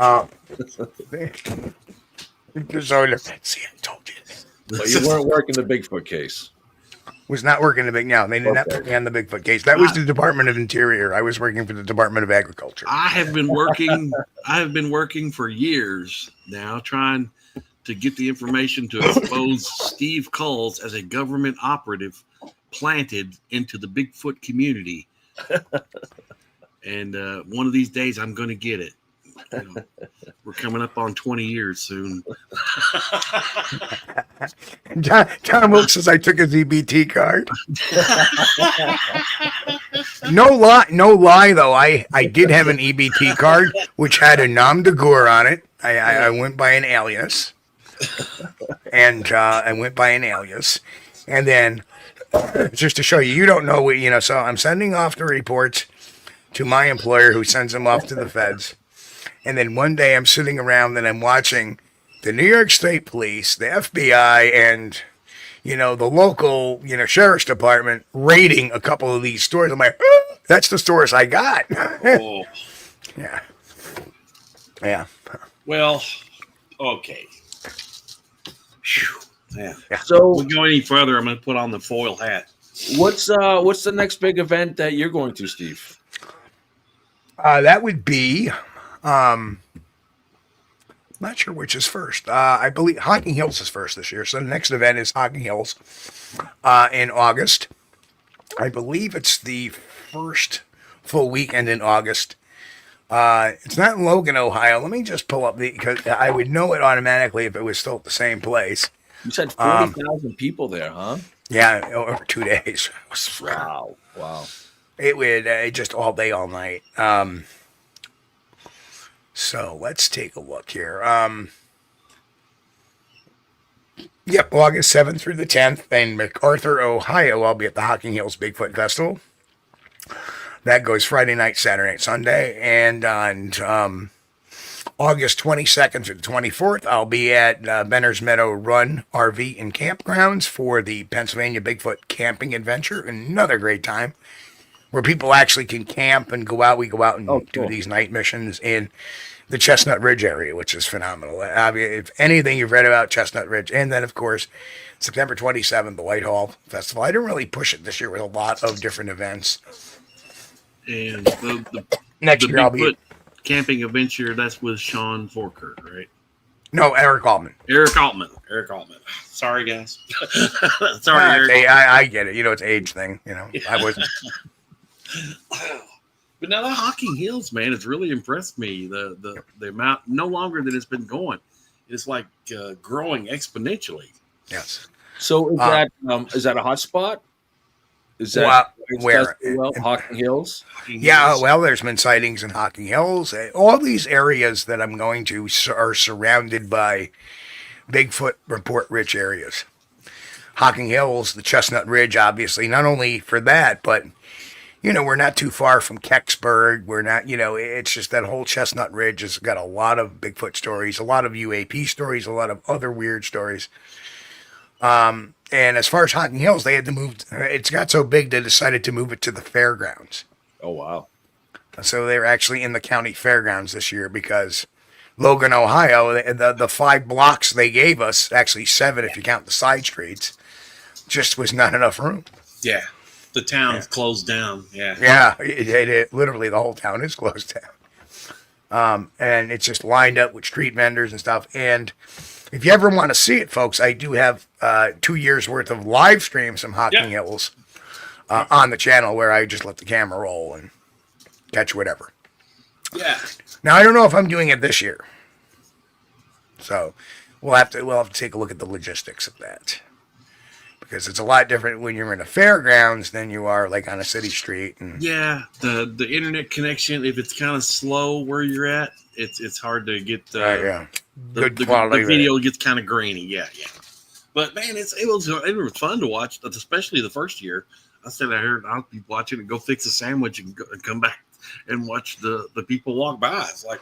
I told you. But you weren't working the Bigfoot case. Was not working the they did not put me on the Bigfoot case. That was the Department of Interior. I was working for the Department of Agriculture. I have been working for years now, trying to get the information to expose Steve Culls as a government operative planted into the Bigfoot community. And one of these days, I'm going to get it. We're coming up on 20 years soon. John Wilkes says I took his EBT card. No lie though. I did have an EBT card which had a nom de guerre on it. I went by an alias, and and then just to show you don't know what So I'm sending off the reports to my employer, who sends them off to the feds. And then one day I'm sitting around and I'm watching the New York State Police, the FBI, and, the local, sheriff's department raiding a couple of these stores. I'm like, oh, that's the stores I got. Oh. Yeah. Yeah. Well, okay. Yeah. So if we go any further, I'm going to put on the foil hat. what's the next big event that you're going to, Steve? That would be... not sure which is first. I believe Hocking Hills is first this year. So the next event is Hocking Hills in August. I believe it's the first full weekend in August. It's not in Logan, Ohio. Let me just pull up because I would know it automatically if it was still at the same place. You said 40,000 people there, huh? Yeah, over 2 days. Wow. It would just all day, all night. So let's take a look here. Yep, August 7th through the 10th in MacArthur, Ohio. I'll be at the Hocking Hills Bigfoot Festival. That goes Friday night, Saturday night, Sunday. And on August 22nd through the 24th, I'll be at Benner's Meadow Run RV and Campgrounds for the Pennsylvania Bigfoot Camping Adventure. Another great time where people actually can camp and go out. We go out and do these night missions in the Chestnut Ridge area, which is phenomenal. I mean, if anything you've read about Chestnut Ridge, and then of course September 27th, the Whitehall Festival. I didn't really push it this year with a lot of different events. And the Next year I'll be camping adventure. That's with Sean Forker, right? No, Eric Altman. Eric Altman. Sorry, guys. Sorry, Eric. I get it. It's an age thing. I was. But now the Hocking Hills, man, it's really impressed me. The amount, no longer that it's been going, it's like growing exponentially. Yes. So is that a hot spot? Is that where Hocking Hills? Yeah, well, there's been sightings in Hocking Hills. All these areas that I'm going to are surrounded by Bigfoot report-rich areas. Hocking Hills, the Chestnut Ridge, obviously, not only for that, but we're not too far from Kecksburg. We're not, it's just that whole Chestnut Ridge has got a lot of Bigfoot stories, a lot of UAP stories, a lot of other weird stories. And as far as Hocking Hills, they had to move. It's got so big they decided to move it to the fairgrounds. Oh, wow. So they were actually in the county fairgrounds this year because Logan, Ohio, the 5 blocks they gave us, actually 7 if you count the side streets, just was not enough room. Yeah. The town's closed down. Yeah. Yeah. It literally, the whole town is closed down. And it's just lined up with street vendors and stuff. And if you ever want to see it, folks, I do have 2 years worth of live streams from Hocking Hills on the channel where I just let the camera roll and catch whatever. Yeah. Now I don't know if I'm doing it this year, so we'll have to take a look at the logistics of that, because it's a lot different when you're in a fairgrounds than you are like on a city street. And yeah, the internet connection, if it's kind of slow where you're at, it's hard to get good quality. The video gets kind of grainy. Yeah. But man, it was fun to watch, especially the first year. I said I'll be watching and go fix a sandwich and come back and watch the people walk by. It's like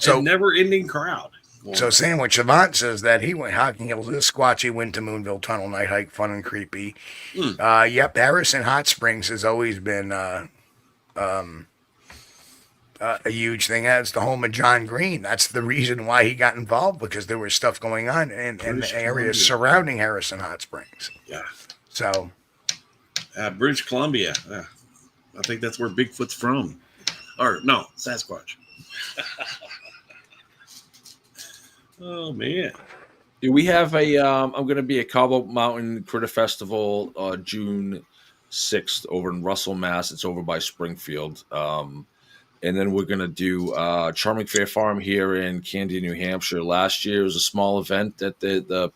a never-ending crowd. So Sandwich Savant says that he went Hocking Hills this Squatchy went to Moonville Tunnel night hike, fun and creepy. Yep, Harrison Hot Springs has always been a huge thing. That's the home of John Green. That's the reason why he got involved, because there was stuff going on in the areas surrounding Harrison Hot Springs. Yeah. So British Columbia. I think that's where Bigfoot's from. Or no, Sasquatch. Oh man. We have I'm going to be at Cobble Mountain Critter Festival June 6th over in Russell, Mass. It's over by Springfield. And then we're going to do Charming Fair Farm here in Candia, New Hampshire. Last year it was a small event that the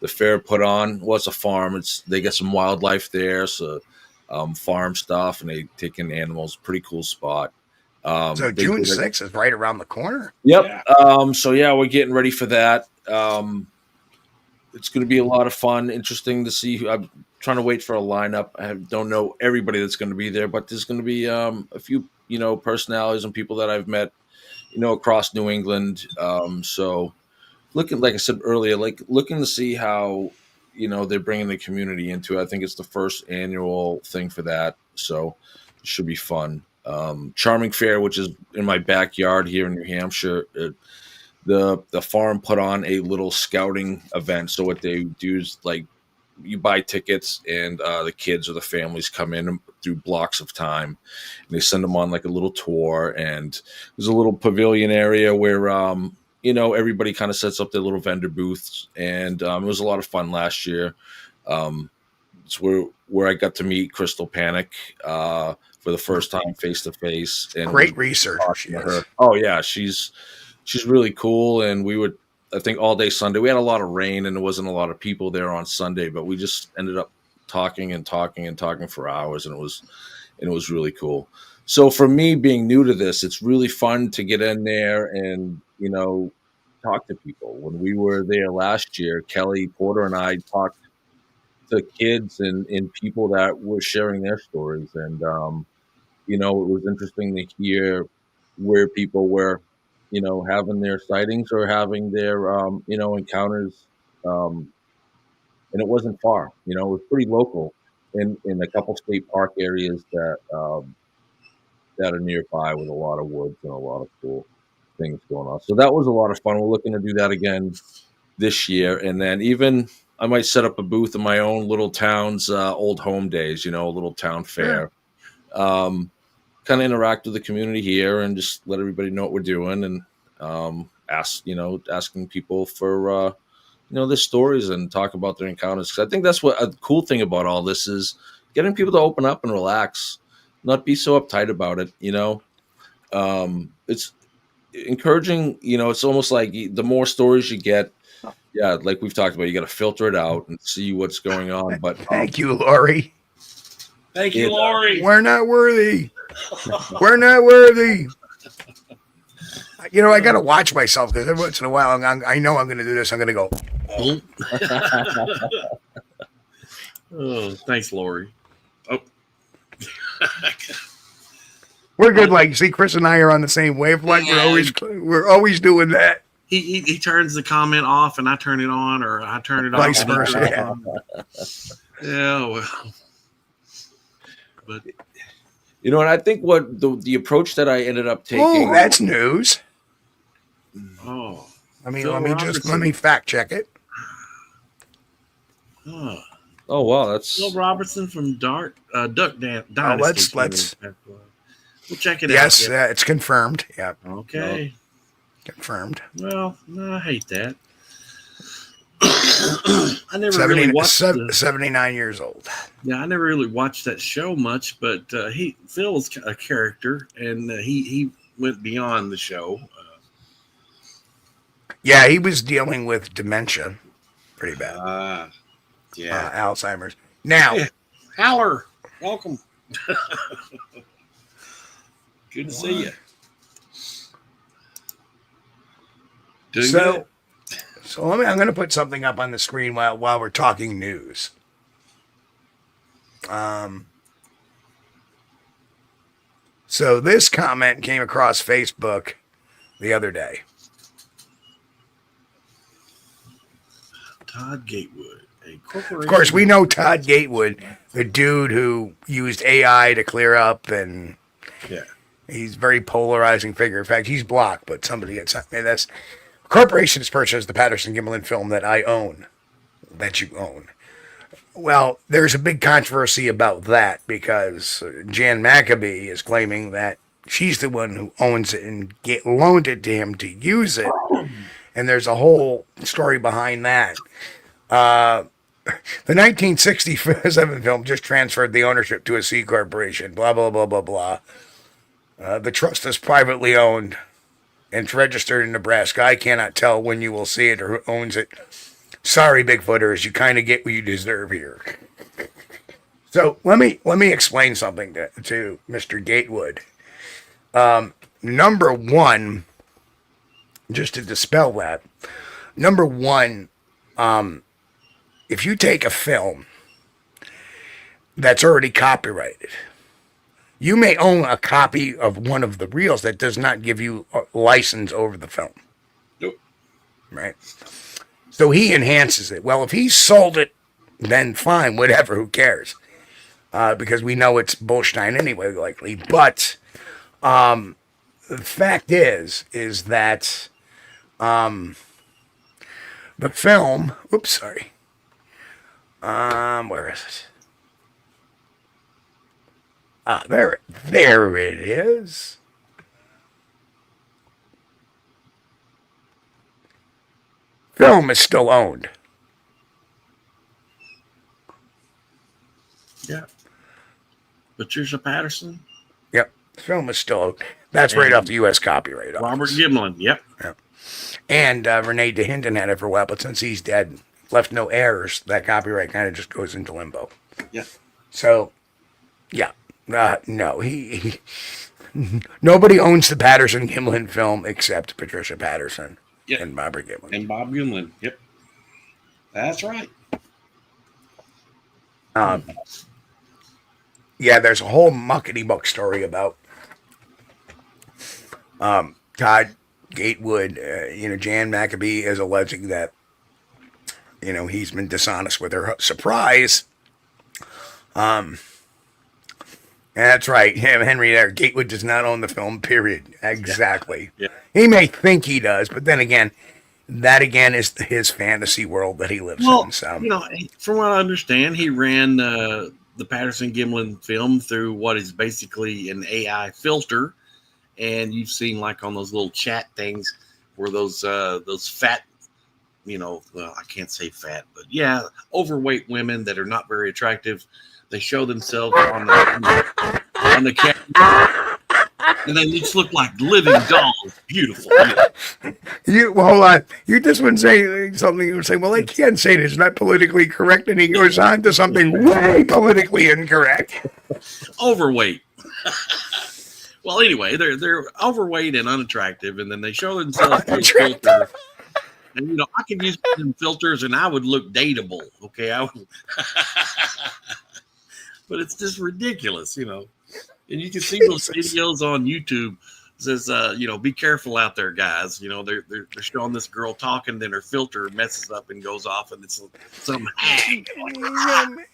fair put on. Well, it's a farm. They get some wildlife there, so farm stuff, and they take in animals. Pretty cool spot. So June 6th is right around the corner. Yep. Yeah. So we're getting ready for that. It's going to be a lot of fun. Interesting to see. I'm trying to wait for a lineup. I don't know everybody that's going to be there, but there's going to be a few, personalities and people that I've met, across New England. So looking, like I said earlier, looking to see how, they're bringing the community into it. I think it's the first annual thing for that. So it should be fun. Charming Fair, which is in my backyard here in New Hampshire, the farm put on a little scouting event. So what they do is you buy tickets, and the kids or the families come in through blocks of time, and they send them on a little tour. And there's a little pavilion area where everybody kind of sets up their little vendor booths, and it was a lot of fun last year. It's where I got to meet Crystal Panic for the first time face to face. And great research. Oh yeah, she's really cool. And we would, I think, all day Sunday. We had a lot of rain, and there wasn't a lot of people there on Sunday, but we just ended up talking for hours, and it was really cool. So for me, being new to this, it's really fun to get in there and talk to people. When we were there last year, Kelly Porter and I talked to kids and people that were sharing their stories. And, it was interesting to hear where people were, having their sightings or having their, encounters. And it wasn't far, it was pretty local in a couple state park areas that are nearby, with a lot of woods and a lot of cool things going on. So that was a lot of fun. We're looking to do that again this year. And then even I might set up a booth in my own little town's old home days, a little town fair. Kind of interact with the community here and just let everybody know what we're doing, and asking people for their stories and talk about their encounters. Because I think that's what a cool thing about all this is, getting people to open up and relax, not be so uptight about it. It's encouraging. It's almost like the more stories you get, like we've talked about, you got to filter it out and see what's going on. But thank you, Lori. Thank you, Lori. We're not worthy. We're not worthy. I got to watch myself, because every once in a while I know I'm going to do this. I'm going to go. Oh, thanks, Lori. Oh, We're good. Like, see, Chris and I are on the same wavelength. We're always doing that. He turns the comment off and I turn it on, or I turn it Vice off. Vice versa. Yeah, well, but You know, and I think what the approach that I ended up taking. Oh, that's news. oh, I mean, Phil let Robertson. me fact check it. Oh, Oh wow, that's Phil Robertson from Duck Dynasty. let's- We'll check it Yes, out. it's confirmed. Yeah, Okay. confirmed. Well, no, I hate that. I never really watched. 79 years old. Yeah, I never really watched that show much, but Phil was a character, and he went beyond the show. Yeah, he was dealing with dementia, pretty bad. Yeah. Alzheimer's. Now, Yeah. Howler, welcome. Good to see you. Doing good. So I'm going to put something up on the screen while we're talking news. So this comment came across Facebook the other day. Todd Gatewood, a corporation. Of course, we know Todd Gatewood, the dude who used AI to clear up, and Yeah. he's a very polarizing figure. In fact, he's blocked, but somebody had sent me this. Corporation has purchased the Patterson-Gimlin film that I own, that you own. Well, there's a big controversy about that because Jan Maccabee is claiming that she's the one who owns it and loaned it to him to use it. And there's a whole story behind that. The 1967 film just transferred the ownership to a C corporation, blah, blah, blah, blah, blah. The trust is privately owned and it's registered in Nebraska. I cannot tell when you will see it or who owns it. Sorry, Bigfooters, you kind of get what you deserve here. So let me explain something to Mr. Gatewood. Number one, just to dispel that. Number one, if you take a film that's already copyrighted, you may own a copy of one of the reels that does not give you a license over the film. Nope. Right? So he enhances it. Well, if he sold it, then fine, whatever, who cares? Because we know it's Bullstein anyway, likely. But the fact is that the film, oops, sorry. Where is it? There it is. Film is still owned. Yeah. Patricia Patterson. Yep. Film is still owned. That's right off the U.S. Copyright Office. Robert Gimlin. Yep. And Renee DeHinden had it for a while, but since he's dead, left no heirs, that copyright kind of just goes into limbo. Yeah. So, yeah. No, he nobody owns the Patterson-Gimlin film except Patricia Patterson and Robert Gimlin. And Bob Gimlin. Yep. That's right. Yeah, there's a whole muckety-muck story about Todd Gatewood. Jan Maccabee is alleging that, he's been dishonest with her. Surprise! That's right. Henry there. Gatewood does not own the film, period. Exactly. Yeah. He may think he does, but then again, that again is his fantasy world that he lives in. So, from what I understand, he ran the Patterson-Gimlin film through what is basically an AI filter. And you've seen like on those little chat things where those fat, well, I can't say fat, but yeah, overweight women that are not very attractive. They show themselves on the camera, and they just look like living dolls. Beautiful. Hold on. You just wouldn't say something. You would say, well, I can't say this. It's not politically correct. And he goes on to something way politically incorrect. Overweight. Well, anyway, they're overweight and unattractive, and then they show themselves through a filter. And I could use some filters, and I would look dateable. Okay, I would. but it's just ridiculous, you know. And you can see those videos on YouTube. It says, you know, be careful out there, guys. You know, they're showing this girl talking, then her filter messes up and goes off, and it's some hack.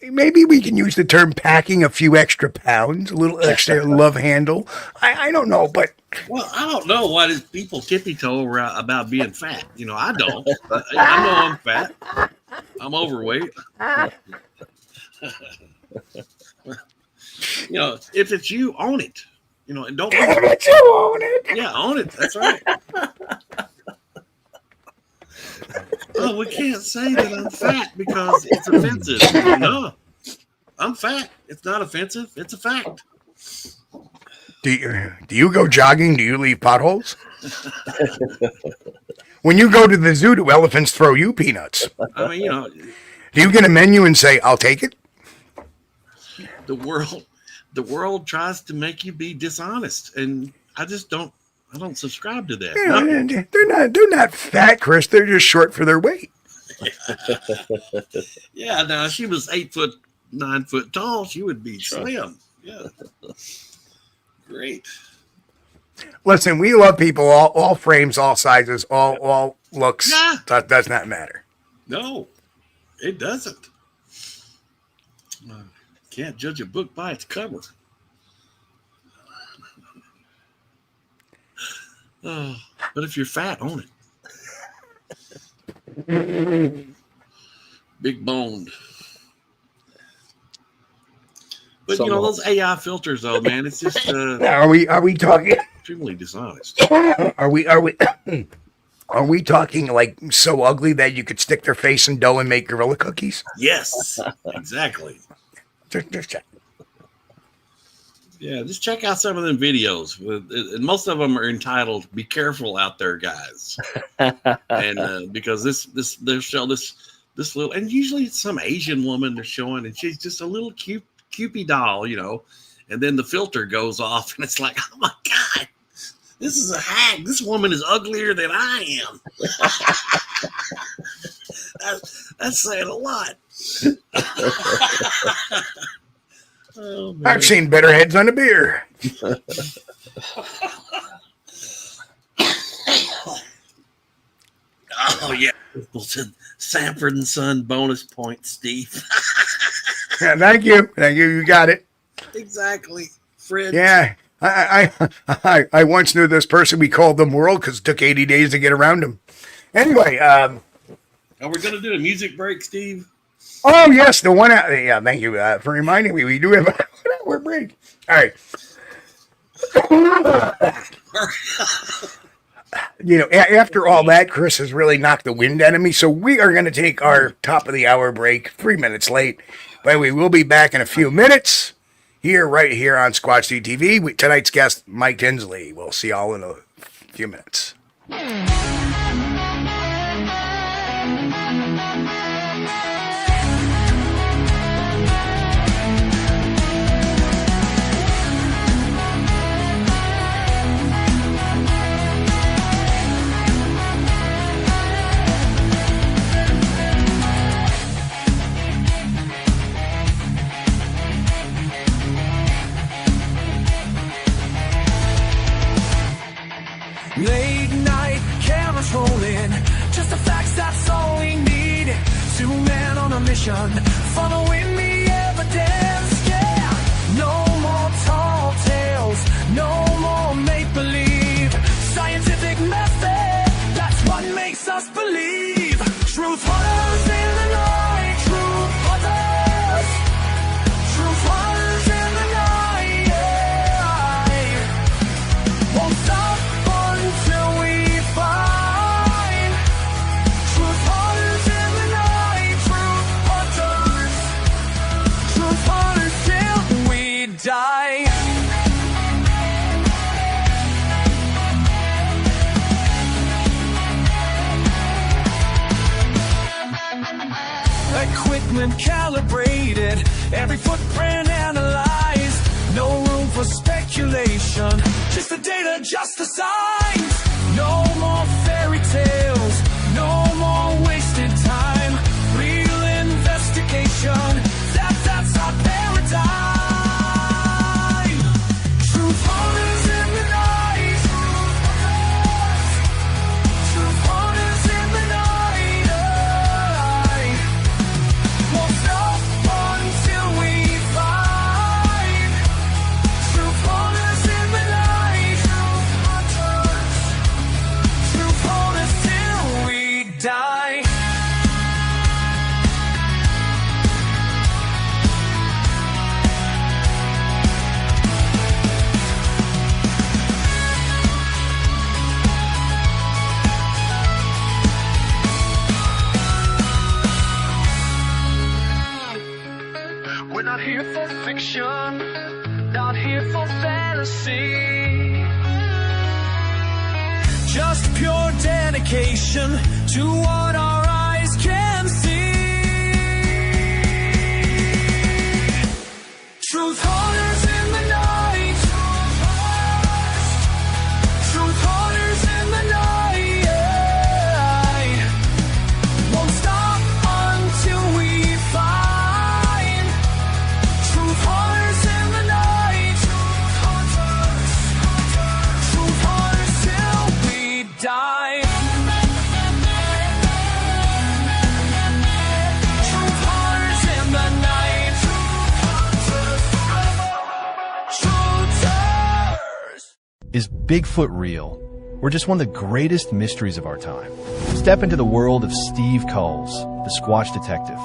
Maybe we can use the term packing a few extra pounds, a little extra love handle. I don't know, but well, I don't know why these people tippy-toe about being fat. You know, I don't. I know I'm fat. I'm overweight. You know, if it's you, own it. You know, and don't own it. Yeah, own it. That's right. Oh, we can't say that I'm fat because it's offensive. No, I'm fat. It's not offensive. It's a fact. Do you go jogging? Do you leave potholes? When you go to the zoo, do elephants throw you peanuts? I mean, you know. Do you get a menu and say, "I'll take it"? The world tries to make you be dishonest, and I don't subscribe to that. Yeah, no. They're not fat, Chris. They're just short for their weight. Yeah, now if she was 8 foot, 9 foot tall, she would be slim. Yeah. Great. Listen, we love people, all frames, all sizes, all looks. Yeah. That does not matter. No, it doesn't. Can't judge a book by its cover. But if you're fat, own it. Big boned. But you know those AI filters, though, man. It's just are we talking extremely dishonest? Are we talking like so ugly that you could stick their face in dough and make gorilla cookies? Yes, exactly. Just check. Yeah, just check out some of them videos. And most of them are entitled "Be Careful Out There, Guys," and because they'll show this little, and usually it's some Asian woman they're showing, and she's just a little Cupid doll, you know, and then the filter goes off, and it's like, oh my god, this is a hack. This woman is uglier than I am. That's saying a lot. Oh, I've seen better heads on a beer. Oh yeah, Sanford and Son bonus point, Steve. Yeah, thank you. You got it. Exactly, Fred. Yeah, I once knew this person. We called them World because it took 80 days to get around them. Anyway, are we going to do a music break, Steve? Oh yes, the one. Yeah, thank you for reminding me. We do have an hour break. All right. You know, after all that, Chris has really knocked the wind out of me. So we are going to take our top of the hour break, 3 minutes late. But we will be back in a few minutes right here on Squatch-D TV. Tonight's guest, Mike Tinsley. We'll see y'all in a few minutes. Late night, cameras rolling, just the facts, that's all we need. 2 men on a mission, following the evidence, yeah. No more tall tales, no more make-believe. Scientific method, that's what makes us believe. Truth hunters in the night, truth hunters. Truth hunters in the night, yeah. Won't stop until we find truth hunters in the night, truth hunters till we die. Equipment calibrated, every footprint analyzed. No room for speculation, just the data, just the signs. No more fairy tales, no more wasted time. Real investigation, that's our paradigm. Not here for fiction, not here for fantasy. Just pure dedication to what our eyes can see. Truth hunters in the night. Truth hunters in the night. Won't stop until we find truth hunters in the night. Truth hunters till we die. Truth hunters in the night. Truth hunters. Is Bigfoot real? Or just one of the greatest mysteries of our time? Step into the world of Steve Kulls, the Squatch Detective.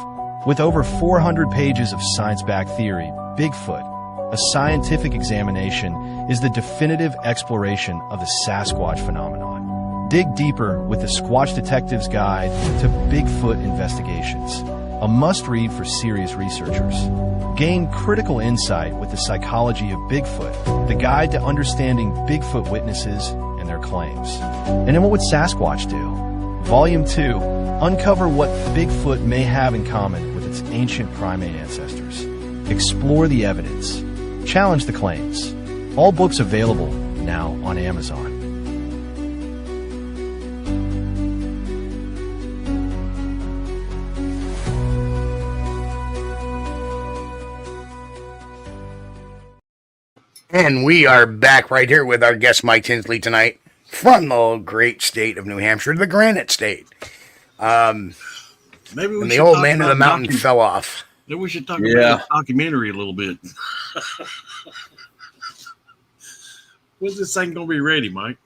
With over 400 pages of science-backed theory, Bigfoot, a scientific examination, is the definitive exploration of the Sasquatch phenomenon. Dig deeper with the Squatch Detective's Guide to Bigfoot Investigations, a must-read for serious researchers. Gain critical insight with the psychology of Bigfoot, the guide to understanding Bigfoot witnesses and their claims. And then what would Sasquatch do? Volume 2, uncover what Bigfoot may have in common with its ancient primate ancestors. Explore the evidence. Challenge the claims. All books available now on Amazon. And we are back right here with our guest Mike Tinsley tonight from the great state of New Hampshire, the Granite State. Maybe we And the should old talk man of the about mountain fell off. Maybe we should talk about the documentary a little bit. When's this thing gonna be ready, Mike?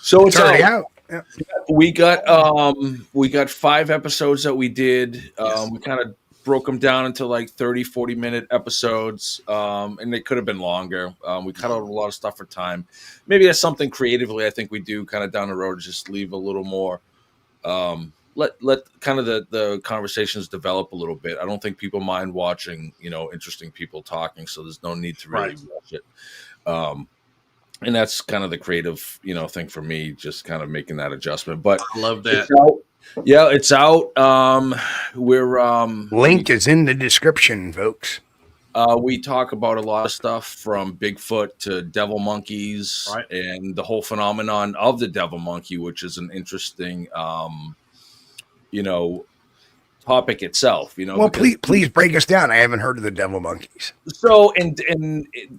So it's already out. out. Yeah. We got 5 episodes that we did. We kind of broke them down into like 30-40 minute episodes, and they could have been longer. We cut out a lot of stuff for time. Maybe that's something creatively I think we do kind of down the road, just leave a little more, let kind of the conversations develop a little bit. I don't think people mind watching, interesting people talking, so there's no need to really watch it. And that's kind of the creative, thing for me, just kind of making that adjustment. But I love that. It's out. We're Link is in the description, folks. we talk about a lot of stuff from Bigfoot to devil monkeys, Right. and the whole phenomenon of the devil monkey, which is an interesting, topic itself. Well, please break us down. I haven't heard of the devil monkeys. So, and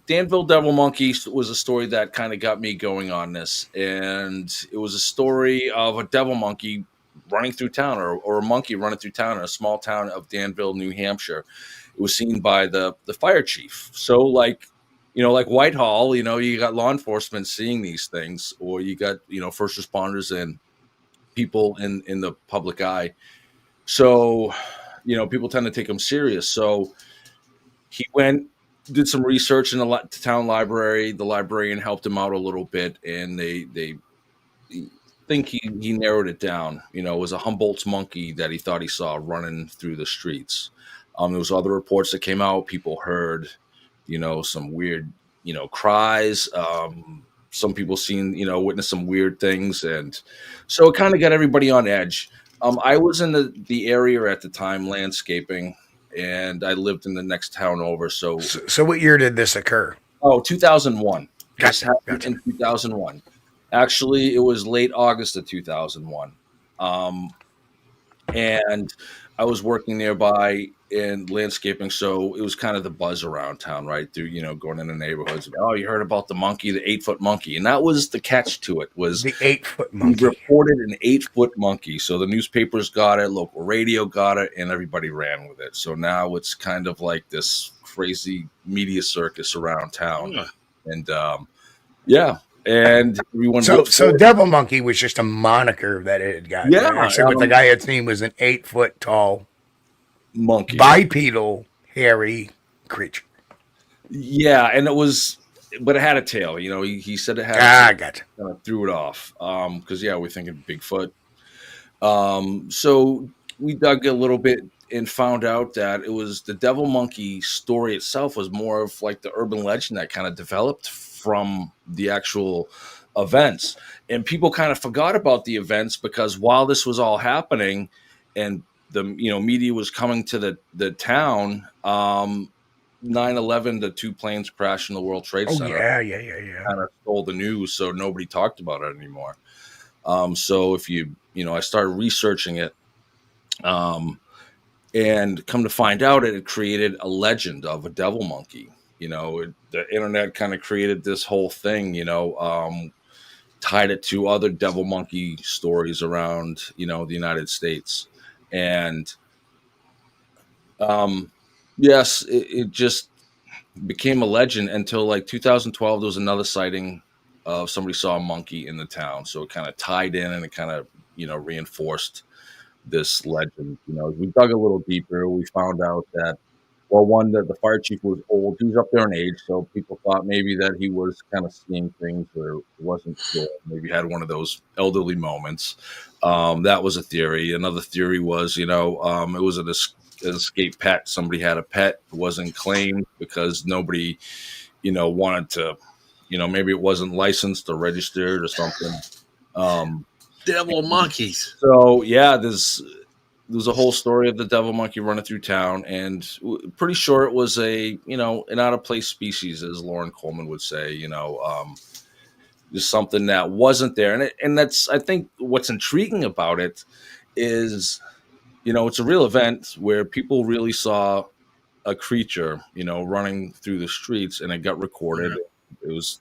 Danville Devil Monkey was a story that kind of got me going on this, and it was a story of a devil monkey running through town, or a monkey running through town in a small town of Danville, New Hampshire. It was seen by the fire chief. So, like Whitehall, you got law enforcement seeing these things, or you got first responders and people in the public eye. So, people tend to take him serious. So he did some research in the town library. The librarian helped him out a little bit, and they think he narrowed it down. It was a Humboldt's monkey that he thought he saw running through the streets. There was other reports that came out. People heard, some weird, cries. Some people witnessed some weird things. And so it kind of got everybody on edge. I was in the area at the time, landscaping, and I lived in the next town over. So what year did this occur? 2001. This Gotcha. happened in 2001. Actually, it was late August of 2001. And I was working nearby in landscaping, so it was kind of the buzz around town, right? Through, going in the neighborhoods. Oh, you heard about the monkey, the 8-foot monkey. And that was the catch to it, was the 8-foot monkey. He reported an 8-foot monkey. So the newspapers got it, local radio got it, and everybody ran with it. So now it's kind of like this crazy media circus around town. Yeah. And and everyone. So Devil Monkey was just a moniker that it had got. Yeah. Actually, what the guy had seen was an 8-foot tall monkey, bipedal, hairy creature. Yeah, and but it had a tail. He said it had. I gotcha. Threw it off. Because we're thinking Bigfoot. So we dug a little bit and found out that it was the devil monkey story itself was more of like the urban legend that kind of developed from the actual events. And people kind of forgot about the events because while this was all happening and the media was coming to the town, 9/11, the two planes crashed in the World Trade Oh Center. yeah. Kind of stole the news, so nobody talked about it anymore. So if I started researching it, and come to find out, it had created a legend of a devil monkey. The internet kind of created this whole thing. Tied it to other devil monkey stories around the United States, and yes, it just became a legend until like 2012. There was another sighting of somebody saw a monkey in the town, so it kind of tied in and it kind of reinforced this legend. As we dug a little deeper, we found out that, well, one, that the fire chief was old. He was up there in age, so people thought maybe that he was kind of seeing things where it wasn't sure. Maybe had one of those elderly moments. That was a theory. Another theory was, it was an escaped pet. Somebody had a pet, it wasn't claimed because nobody, wanted to, maybe it wasn't licensed or registered or something. Devil monkeys. So yeah, there's a whole story of the devil monkey running through town, and pretty sure it was an out of place species, as Lauren Coleman would say. Just something that wasn't there, and that's, I think, what's intriguing about it is, it's a real event where people really saw a creature, running through the streets, and it got recorded. It was,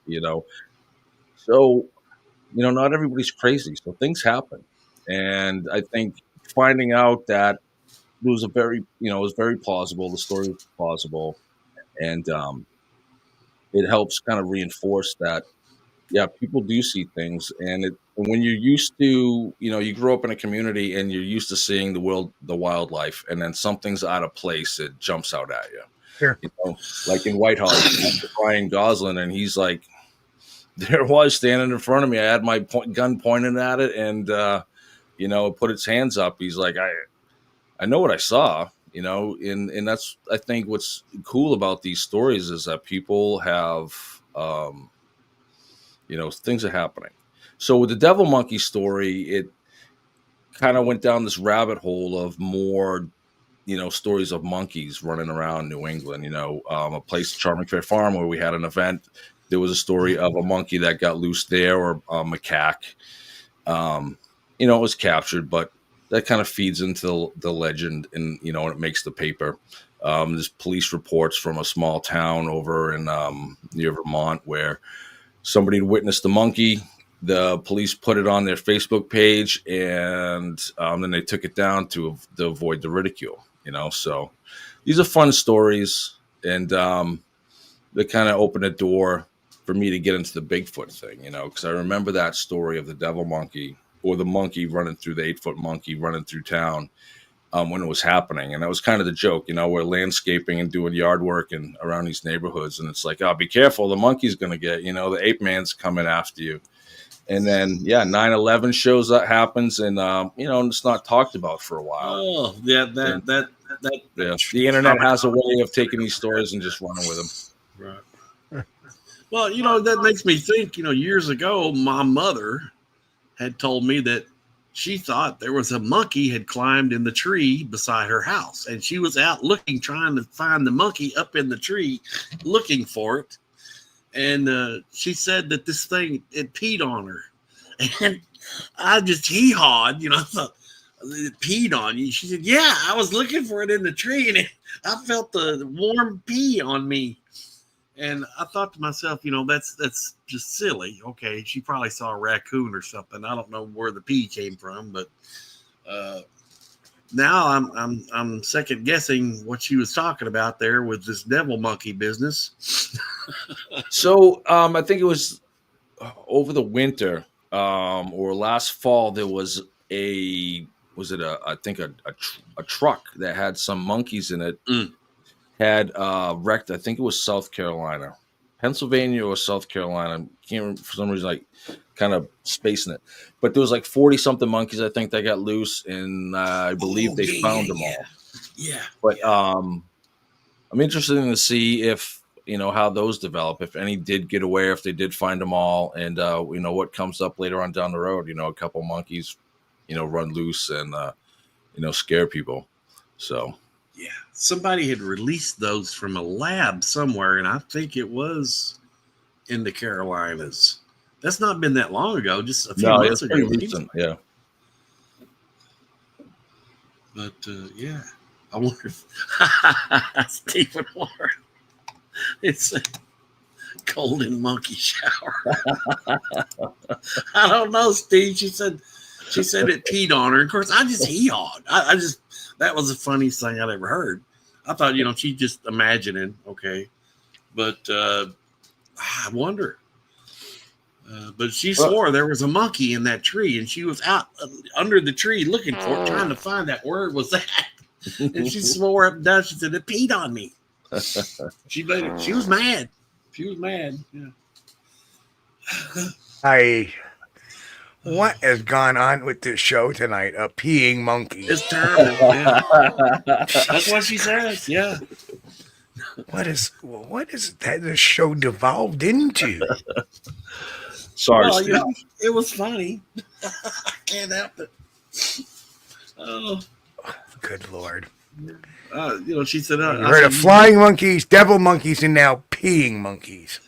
so. Not everybody's crazy, so things happen. And I think finding out that it was it was very plausible. The story was plausible, and it helps kind of reinforce that, yeah, people do see things. And when you're used to, you grow up in a community and you're used to seeing the wildlife, and then something's out of place, it jumps out at you. Sure. Like in Whitehall, Brian Goslin, and he's like, there was standing in front of me. I had my gun pointed at it, and it put its hands up. He's like, I know what I saw, and that's, I think, what's cool about these stories is that people have, things are happening. So with the devil monkey story, it kind of went down this rabbit hole of more, stories of monkeys running around New England. A place, Charming Fair Farm, where we had an event. There was a story of a monkey that got loose there, or a macaque. It was captured, but that kind of feeds into the legend, and it makes the paper. There's police reports from a small town over in near Vermont where somebody had witnessed the monkey. The police put it on their Facebook page, and then they took it down to avoid the ridicule. So these are fun stories, and they kind of opened a door for me to get into the Bigfoot thing, because I remember that story of the devil monkey, or the monkey running through, the 8-foot monkey running through town when it was happening. And that was kind of the joke, we're landscaping and doing yard work and around these neighborhoods. And it's like, oh, be careful, the monkey's going to get, the ape man's coming after you. And then, 9/11 shows up, happens, and, it's not talked about for a while. Oh, yeah, that. The internet has a way of taking these stories and just running with them. Right. Well, that makes me think, years ago, my mother had told me that she thought there was a monkey had climbed in the tree beside her house, and she was out looking, trying to find the monkey up in the tree, looking for it. And she said that this thing, it peed on her. And I just hee-hawed, I thought, it peed on you. She said, yeah, I was looking for it in the tree, and I felt the warm pee on me. And I thought to myself, that's just silly. Okay, she probably saw a raccoon or something. I don't know where the pee came from, but now I'm second guessing what she was talking about there with this devil monkey business. So I think it was over the winter or last fall. There was a truck that had some monkeys in it. Had wrecked, I think it was South Carolina, Pennsylvania or South Carolina. Can't remember, for some reason, like kind of spacing it. But there was like 40 something monkeys, I think, that got loose, and I believe they found them all. Yeah. But I'm interested to see if, how those develop, if any did get away, if they did find them all, and, what comes up later on down the road. A couple monkeys, run loose and, scare people. So. Yeah. Somebody had released those from a lab somewhere, and I think it was in the Carolinas. That's not been that long ago, just a few months ago. Recent, yeah. But, yeah. I wonder if Stephen Warren. It's a golden monkey shower. I don't know, Steve. She said it peed on her. Of course, I just hee-hawed. I just, that was the funniest thing I'd ever heard. I thought, she just imagining, okay. But I wonder. But she swore there was a monkey in that tree, and she was out under the tree looking for it, trying to find that word was that. And she swore up and down. She said, it peed on me. She was mad. She was mad. Yeah. What has gone on with this show tonight? A peeing monkey. It's terrible. Yeah. That's what she says. Yeah. What is that this show devolved into? Sorry, well, it was funny. I can't help it. Oh, good Lord. She said, you heard of flying monkeys, devil monkeys, and now peeing monkeys.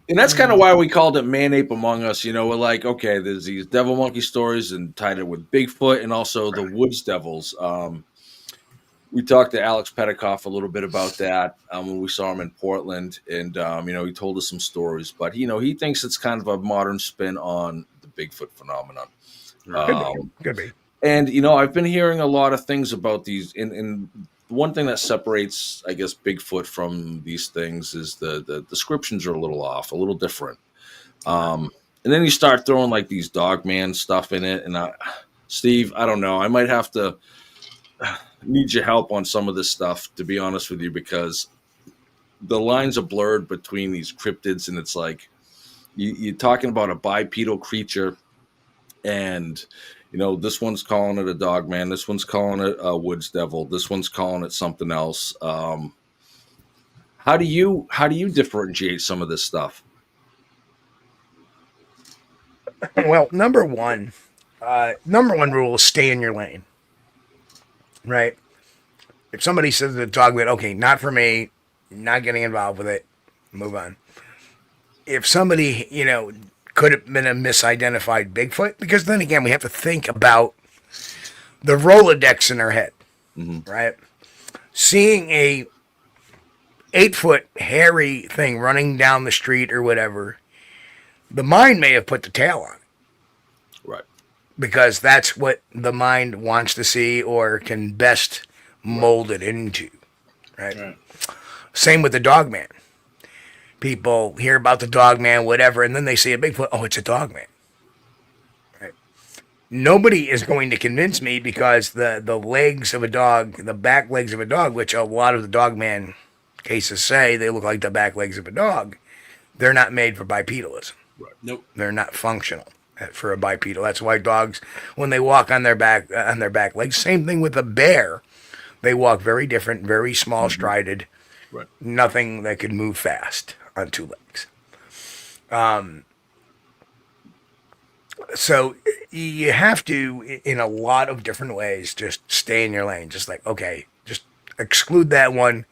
And that's kind of why we called it Man Ape Among Us. We're like, okay, there's these devil monkey stories and tied it with Bigfoot and also the Woods Devils. We talked to Alex Petikoff a little bit about that when we saw him in Portland. And, he told us some stories. But, he thinks it's kind of a modern spin on the Bigfoot phenomenon. Could be. And, I've been hearing a lot of things about these. And one thing that separates, I guess, Bigfoot from these things is the descriptions are a little off, a little different. And then you start throwing like these dogman stuff in it. And Steve, I don't know. I might have to need your help on some of this stuff, to be honest with you, because the lines are blurred between these cryptids. And it's like you're talking about a bipedal creature, and this one's calling it a dog man. This one's calling it a woods devil. This one's calling it something else. How do you differentiate some of this stuff? Well, number one rule is stay in your lane. Right? If somebody says the dog man, okay, not for me, not getting involved with it, move on. If somebody, could have been a misidentified Bigfoot, because then again, we have to think about the Rolodex in our head, right? Seeing a 8-foot hairy thing running down the street or whatever, the mind may have put the tail on it. Right. Because that's what the mind wants to see or can best mold it into, right? Same with the dog man. People hear about the dog man, whatever, and then they see a Bigfoot. Oh, it's a dog man. Right? Nobody is going to convince me because the legs of a dog, the back legs of a dog, which a lot of the dog man cases say they look like the back legs of a dog, they're not made for bipedalism. Right. Nope. They're not functional for a bipedal. That's why dogs, when they walk on their back legs, same thing with a bear. They walk very different, very small strided. Right. Nothing that could move fast on two legs. So you have to, in a lot of different ways, just stay in your lane. Just like, okay, just exclude that one.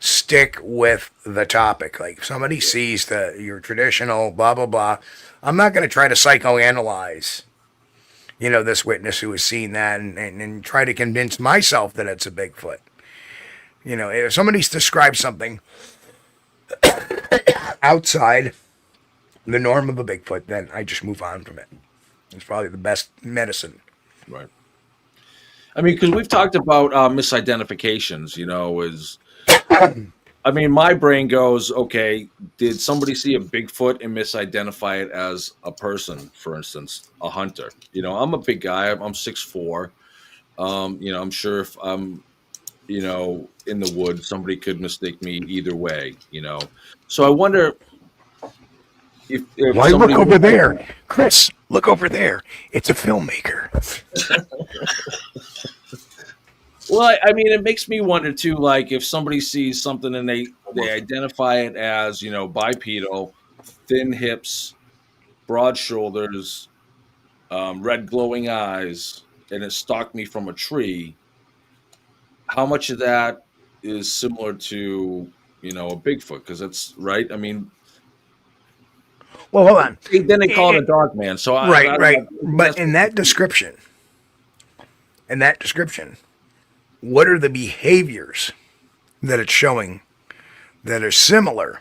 Stick with the topic. Like if somebody sees your traditional blah, blah, blah, I'm not going to try to psychoanalyze, this witness who has seen that and try to convince myself that it's a Bigfoot. If somebody's described something outside the norm of a Bigfoot, then I just move on from it. It's probably the best medicine. Right. I mean, because we've talked about misidentifications, my brain goes, okay, did somebody see a Bigfoot and misidentify it as a person, for instance, a hunter? I'm a big guy. I'm 6'4". I'm sure if I'm, in the woods, somebody could mistake me either way, So I wonder if why look over there? Chris, look over there. It's a filmmaker. Well, I mean, it makes me wonder too. Like, if somebody sees something and they identify it as, you know, bipedal, thin hips, broad shoulders, red glowing eyes, and it stalked me from a tree. How much of that is similar to, you know, a Bigfoot? Because it's right. I mean, Well, hold on. then they call it a dog man. So Right. But in that description, what are the behaviors that it's showing that are similar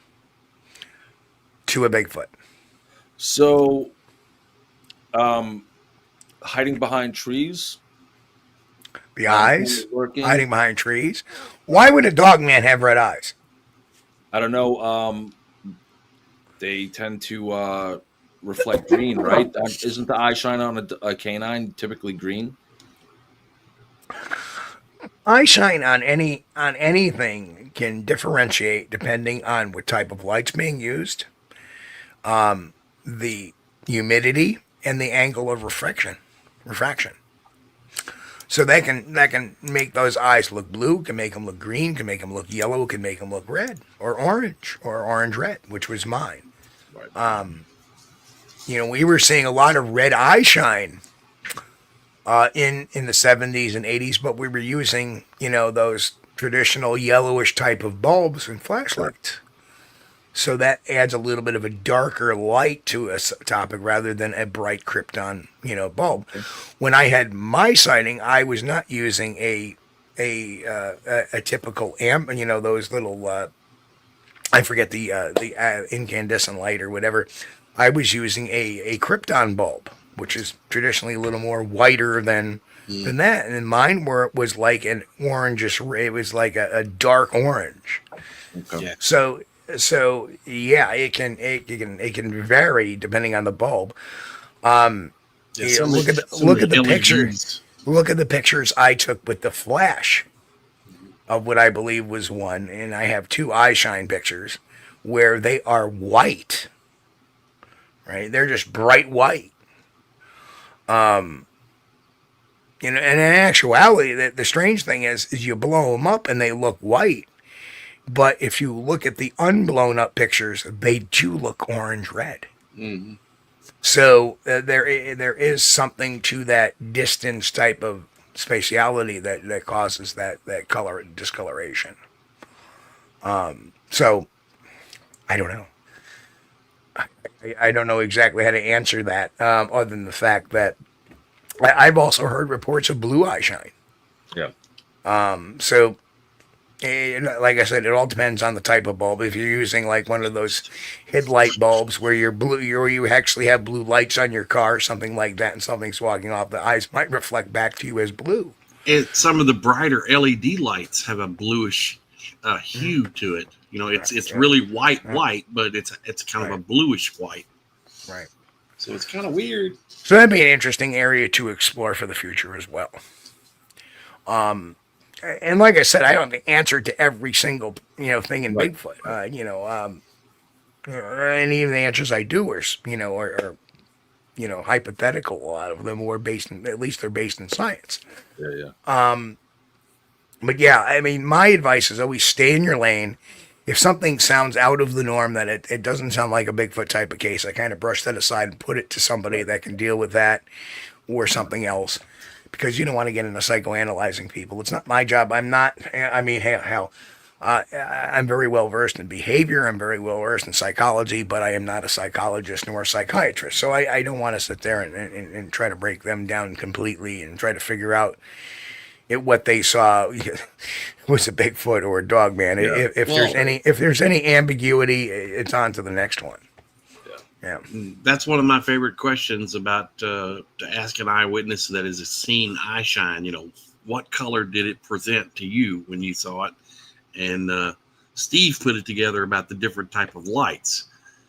to a Bigfoot? So, hiding behind trees. The eyes, hiding behind trees. Why would a dog man have red eyes? I don't know. They tend to reflect green, right? Isn't the eye shine on a canine typically green? Eye shine on anything can differentiate depending on what type of light's being used, the humidity, and the angle of refraction. So that can make those eyes look blue, can make them look green, can make them look yellow, can make them look red or orange red, which was mine. Right. You know, we were seeing a lot of red eye shine in the 70s and 80s, but we were using, you know, those traditional yellowish type of bulbs and flashlights. So that adds a little bit of a darker light to a topic rather than a bright krypton, you know, bulb. When I had my sighting, I was not using a typical you know, those little I forget the incandescent light or whatever. I was using a krypton bulb, which is traditionally a little more whiter than that. And mine was like an orangish. It was like a dark orange. Okay. Yeah. So yeah, it can vary depending on the bulb. Look at the pictures. Look at the pictures I took with the flash of what I believe was one, and I have two eye shine pictures where they are white. Right, they're just bright white. You know, and in actuality, the strange thing is you blow them up and they look white. But if you look at the unblown up pictures, they do look orange red. Mm-hmm. So there is something to that distance type of spatiality that causes that color discoloration. So I don't know. I don't know exactly how to answer that, other than the fact that I've also heard reports of blue eye shine. Yeah. So, like I said, it all depends on the type of bulb. If you're using like one of those headlight bulbs where you actually have blue lights on your car, something like that, and something's walking off, the eyes might reflect back to you as blue. And some of the brighter LED lights have a bluish hue to it. You know, it's really white, but it's kind of a bluish white. Right. So it's kind of weird. So that'd be an interesting area to explore for the future as well. And like I said, I don't have the answer to every single, you know, thing in Bigfoot. And even the answers I do are you know, hypothetical. A lot of them were based in, at least they're based in science. Yeah. But yeah, I mean, my advice is always stay in your lane. If something sounds out of the norm, that it doesn't sound like a Bigfoot type of case, I kind of brush that aside and put it to somebody that can deal with that or something else, because you don't want to get into psychoanalyzing people. It's not my job. I'm not. I mean, hell, I'm very well versed in behavior. I'm very well versed in psychology, but I am not a psychologist nor a psychiatrist. So I don't want to sit there and try to break them down completely and try to figure out what they saw was a Bigfoot or a dog man. Yeah. If there's any ambiguity, it's on to the next one. Yeah. That's one of my favorite questions about to ask an eyewitness that is seen eye shine. You know, what color did it present to you when you saw it? And Steve put it together about the different type of lights.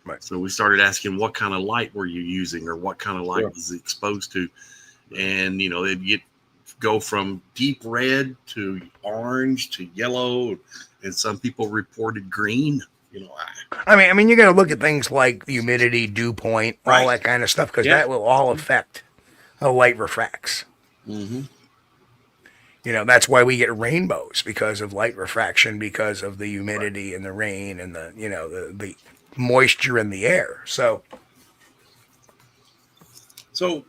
Right. So we started asking, what kind of light were you using, or what kind of light was it exposed to? And you know, they'd go from deep red to orange to yellow, and some people reported green. I mean, you got to look at things like humidity, dew point, all Right. that kind of stuff, because Yeah. that will all affect how light refracts. Mm-hmm. That's why we get rainbows, because of light refraction, because of the humidity and the rain and the moisture in the air. So,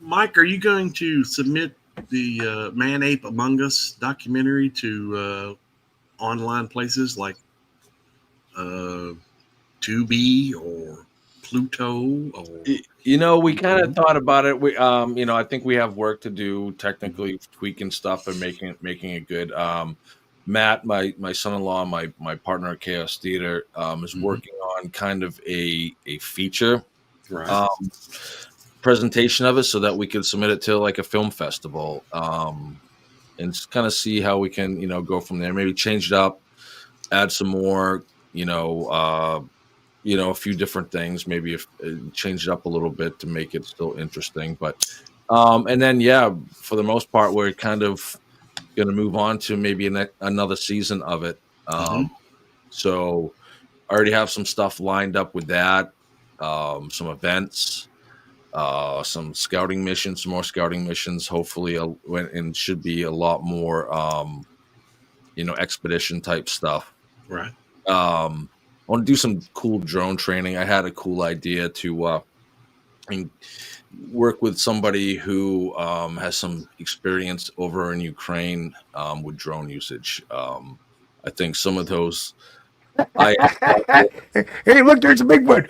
Mike, are you going to submit the Man Ape Among Us documentary to online places like Tubi or Pluto? Or We kind of thought about it. We, I think we have work to do, technically tweaking stuff and making it good. Matt, my son-in-law, my partner at Chaos Theater, is working on kind of a feature right. presentation of it, so that we could submit it to like a film festival, and kind of see how we can, go from there. Maybe change it up, add some more, a few different things, maybe if change it up a little bit to make it still interesting. But and then for the most part, we're kind of going to move on to maybe another season of it. So I already have some stuff lined up with that, some events, some scouting missions, some more scouting missions, hopefully, and should be a lot more expedition type stuff. Right. I want to do some cool drone training. I had a cool idea to work with somebody who has some experience over in Ukraine with drone usage. I think some of those. hey, look, there's a Bigfoot.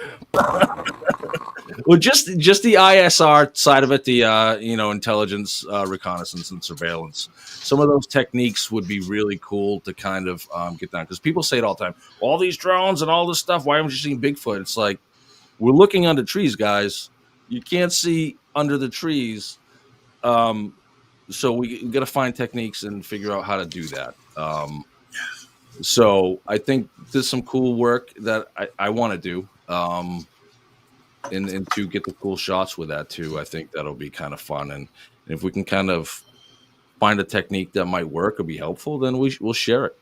Well, just the ISR side of it, the intelligence, reconnaissance, and surveillance. Some of those techniques would be really cool to kind of get done, because people say it all the time. All these drones and all this stuff. Why haven't you seen Bigfoot? It's like, we're looking under trees, guys. You can't see under the trees, so we got to find techniques and figure out how to do that. So I think there's some cool work that I want to do. And to get the cool shots with that too. I think that'll be kind of fun. And if we can kind of find a technique that might work or be helpful, then we'll share it.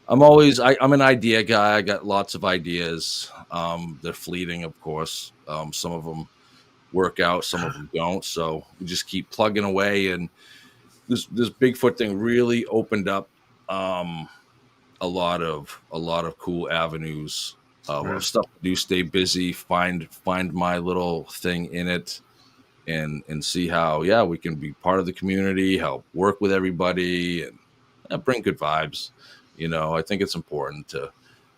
I'm an idea guy. I got lots of ideas. They're fleeting, of course. Some of them work out, some of them don't. So we just keep plugging away. And this Bigfoot thing really opened up a lot of cool avenues of stuff to do, stay busy, find my little thing in it, and see how we can be part of the community, help work with everybody, and bring good vibes. I think it's important to.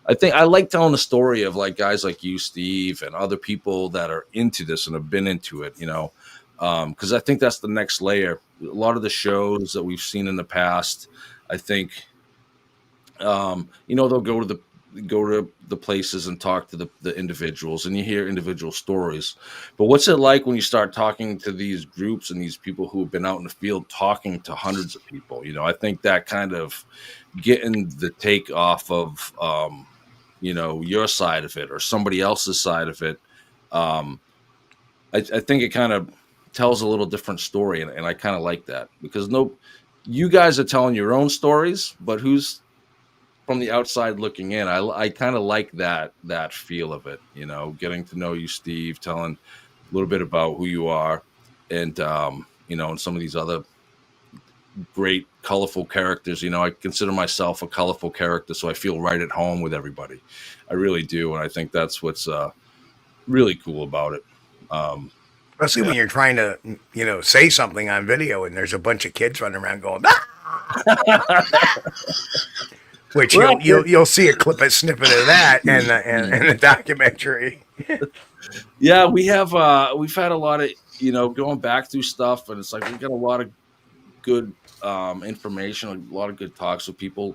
I like telling the story of like guys like you, Steve, and other people that are into this and have been into it. Because I think that's the next layer. A lot of the shows that we've seen in the past, I think, they'll go to the places and talk to the individuals, and you hear individual stories. But what's it like when you start talking to these groups and these people who have been out in the field talking to hundreds of people? I think that kind of getting the take off of, your side of it or somebody else's side of it. I think it kind of tells a little different story. And I kind of like that, because you guys are telling your own stories, but who's from the outside looking in? I kind of like that feel of it, getting to know you, Steve, telling a little bit about who you are, and and some of these other great colorful characters. I consider myself a colorful character, so I feel right at home with everybody. I really do, and I think that's what's really cool about it. Especially when you're trying to, say something on video and there's a bunch of kids running around going, ah! Which you'll see a snippet of that in the documentary. Yeah, we've had a lot of going back through stuff, and it's like we got a lot of good information, a lot of good talks with people.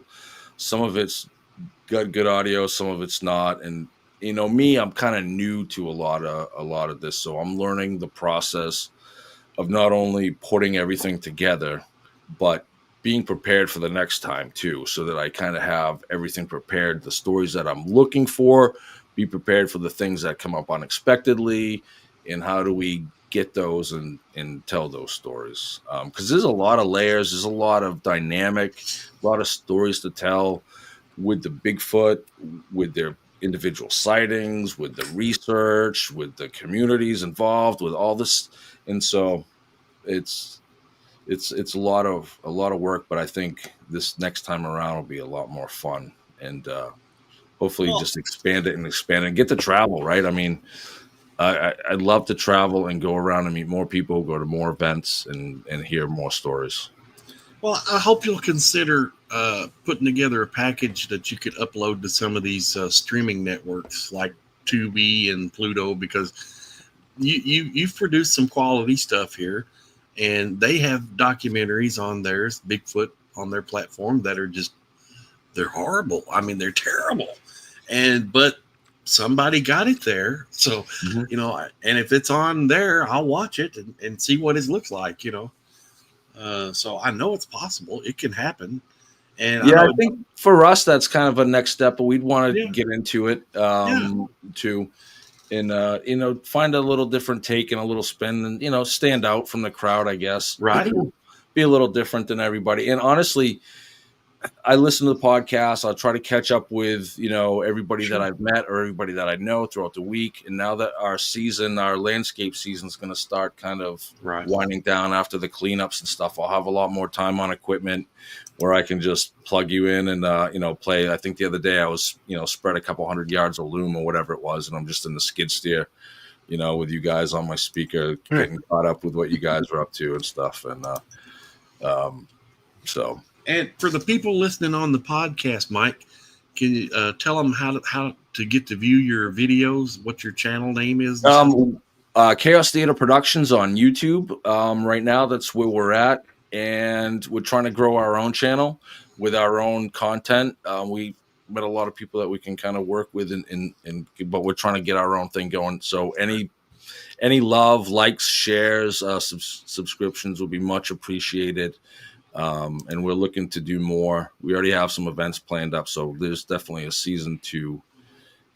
Some of it's got good audio, some of it's not, and me, I'm kind of new to a lot of this, so I'm learning the process of not only putting everything together, but being prepared for the next time too, so that I kind of have everything prepared, the stories that I'm looking for, be prepared for the things that come up unexpectedly, and how do we get those and tell those stories. Because there's a lot of layers, there's a lot of dynamic, a lot of stories to tell with the Bigfoot, with their individual sightings, with the research, with the communities involved, with all this, and so it's a lot of work. But I think this next time around will be a lot more fun, and hopefully just expand it and get to travel. Right? I mean, I'd love to travel and go around and meet more people, go to more events, and hear more stories. Well, I hope you'll consider putting together a package that you could upload to some of these streaming networks like Tubi and Pluto, because you've produced some quality stuff here, and they have documentaries on theirs, Bigfoot, on their platform that are they're horrible. I mean, they're terrible, but somebody got it there, so and if it's on there, I'll watch it and see what it looks like. So I know it's possible. It can happen. And I think for us, that's kind of a next step, but we'd want to get into it too, and find a little different take and a little spin, and stand out from the crowd, I guess. Right. Be a little different than everybody. And honestly, I listen to the podcast. I'll try to catch up with, everybody that I've met or everybody that I know throughout the week. And now that our landscape season is going to start kind of winding down after the cleanups and stuff, I'll have a lot more time on equipment where I can just plug you in and, play. I think the other day I was, spread a couple 100 yards of loom or whatever it was. And I'm just in the skid steer, with you guys on my speaker, getting caught up with what you guys are up to and stuff. And so. And for the people listening on the podcast, Mike, can you tell them how to get to view your videos, what your channel name is? Chaos Theater Productions on YouTube. Right now, that's where we're at. And we're trying to grow our own channel with our own content. We met a lot of people that we can kind of work with, but we're trying to get our own thing going. So any love, likes, shares, subscriptions will be much appreciated. And we're looking to do more. We already have some events planned up, so there's definitely a season 2,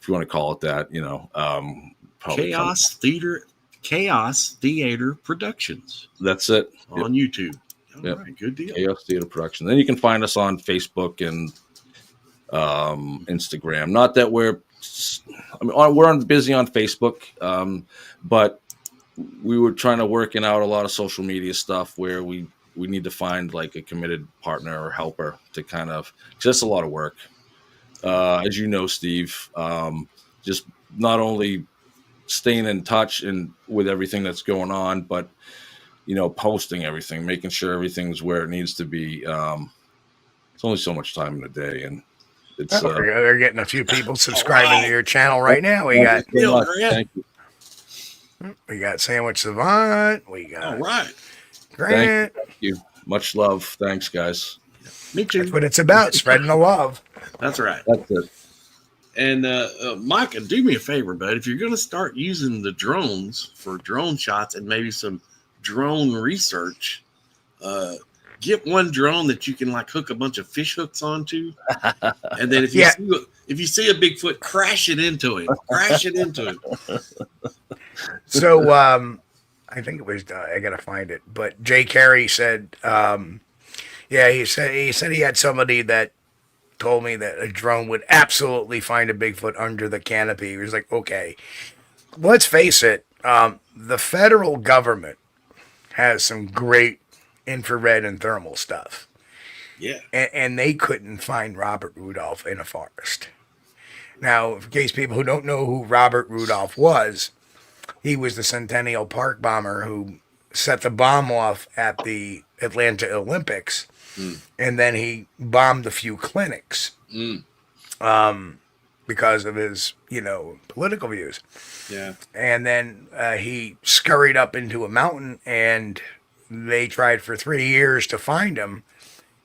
if you want to call it that. Chaos Theater Productions. That's it on YouTube. All yep. Right, good deal. Chaos Theater Productions. Then you can find us on Facebook and Instagram. Not that we're busy on Facebook, but we were trying to working out a lot of social media stuff where we need to find like a committed partner or helper to kind of, just a lot of work. As you know, Steve, just not only staying in touch and with everything that's going on, but, posting everything, making sure everything's where it needs to be. It's only so much time in a day. And it's, they're getting a few people subscribing to your channel right now. We got, thank you. We got Sandwich Savant. We got all right. Grant. Thank you. Much love. Thanks, guys. Me too. That's what it's about, spreading the love. That's right. That's it. And Mike, do me a favor, bud. If you're going to start using the drones for drone shots and maybe some drone research, get one drone that you can like hook a bunch of fish hooks onto, and then if you see a Bigfoot, crash it into him. So I think it was I gotta find it, but Jay Carey said, he said he had somebody that told me that a drone would absolutely find a Bigfoot under the canopy. He was like, okay, let's face it, the federal government has some great infrared and thermal stuff. Yeah. And they couldn't find Robert Rudolph in a forest. Now, in case people who don't know who Robert Rudolph was, he was the Centennial Park bomber who set the bomb off at the Atlanta Olympics. And then he bombed a few clinics because of his, political views. Yeah. And then he scurried up into a mountain, and they tried for 3 years to find him.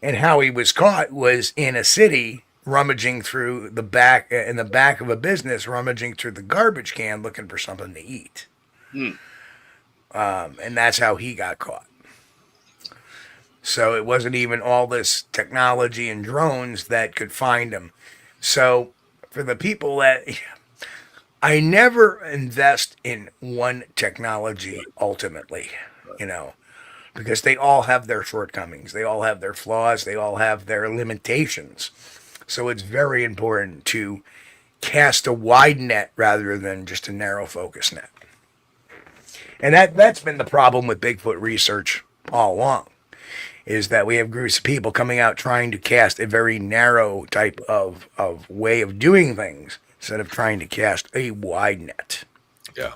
And how he was caught was in a city, rummaging through the back of a business, rummaging through the garbage can, looking for something to eat. And that's how he got caught. So it wasn't even all this technology and drones that could find him. So for the people that I never invest in one technology ultimately, because they all have their shortcomings. They all have their flaws. They all have their limitations. So it's very important to cast a wide net rather than just a narrow focus net. And that's been the problem with Bigfoot research all along, is that we have groups of people coming out trying to cast a very narrow type of way of doing things instead of trying to cast a wide net. Yeah.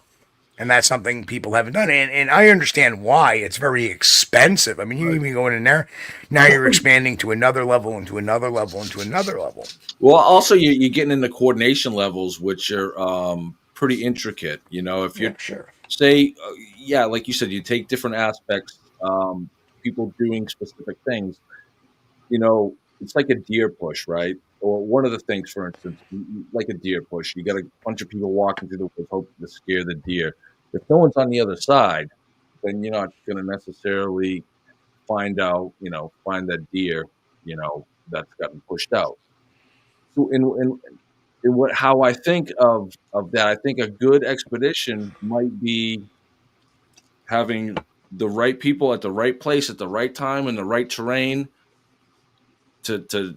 And that's something people haven't done. And I understand why. It's very expensive. I mean, you even go in there, now you're expanding to another level, and to another level, and to another level. Well, also you're getting into coordination levels, which are pretty intricate. You know, if you're say, like you said, you take different aspects, people doing specific things. You know, it's like a deer push, right? Or one of the things, for instance, like a deer push. You got a bunch of people walking through the woods hoping to scare the deer. If no one's on the other side, then you're not going to necessarily find that deer, that's gotten pushed out. So how I think of that, I think a good expedition might be having the right people at the right place at the right time in the right terrain to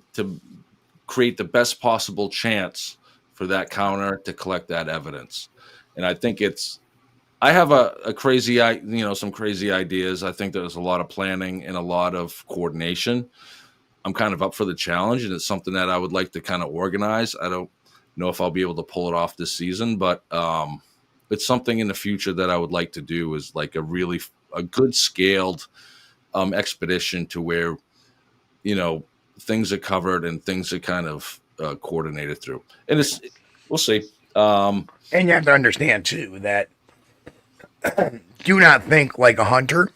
create the best possible chance for that counter to collect that evidence. And I think I have a crazy, some crazy ideas. I think there's a lot of planning and a lot of coordination. I'm kind of up for the challenge, and it's something that I would like to kind of organize. I don't know if I'll be able to pull it off this season, but it's something in the future that I would like to do, is like a good scaled expedition to where, things are covered and things are kind of coordinated through. And we'll see. And you have to understand too that do not think like a hunter,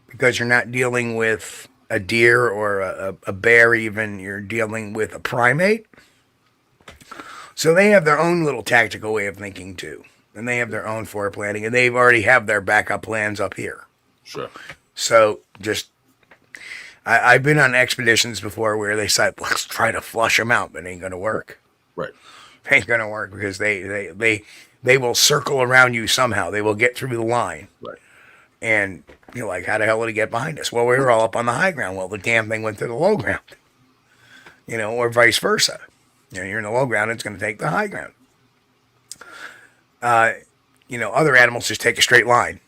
because you're not dealing with a deer or a bear. Even you're dealing with a primate. So they have their own little tactical way of thinking too, and they have their own foreplanning, and they've already have their backup plans up here. Sure. So I've been on expeditions before where they said, let's try to flush them out, but it ain't going to work. Right. It ain't going to work because they will circle around you somehow. They will get through the line. Right. And you're like, how the hell did it get behind us? Well, we were all up on the high ground. Well, the damn thing went to the low ground. Or vice versa. You're in the low ground, it's going to take the high ground. Other animals just take a straight line.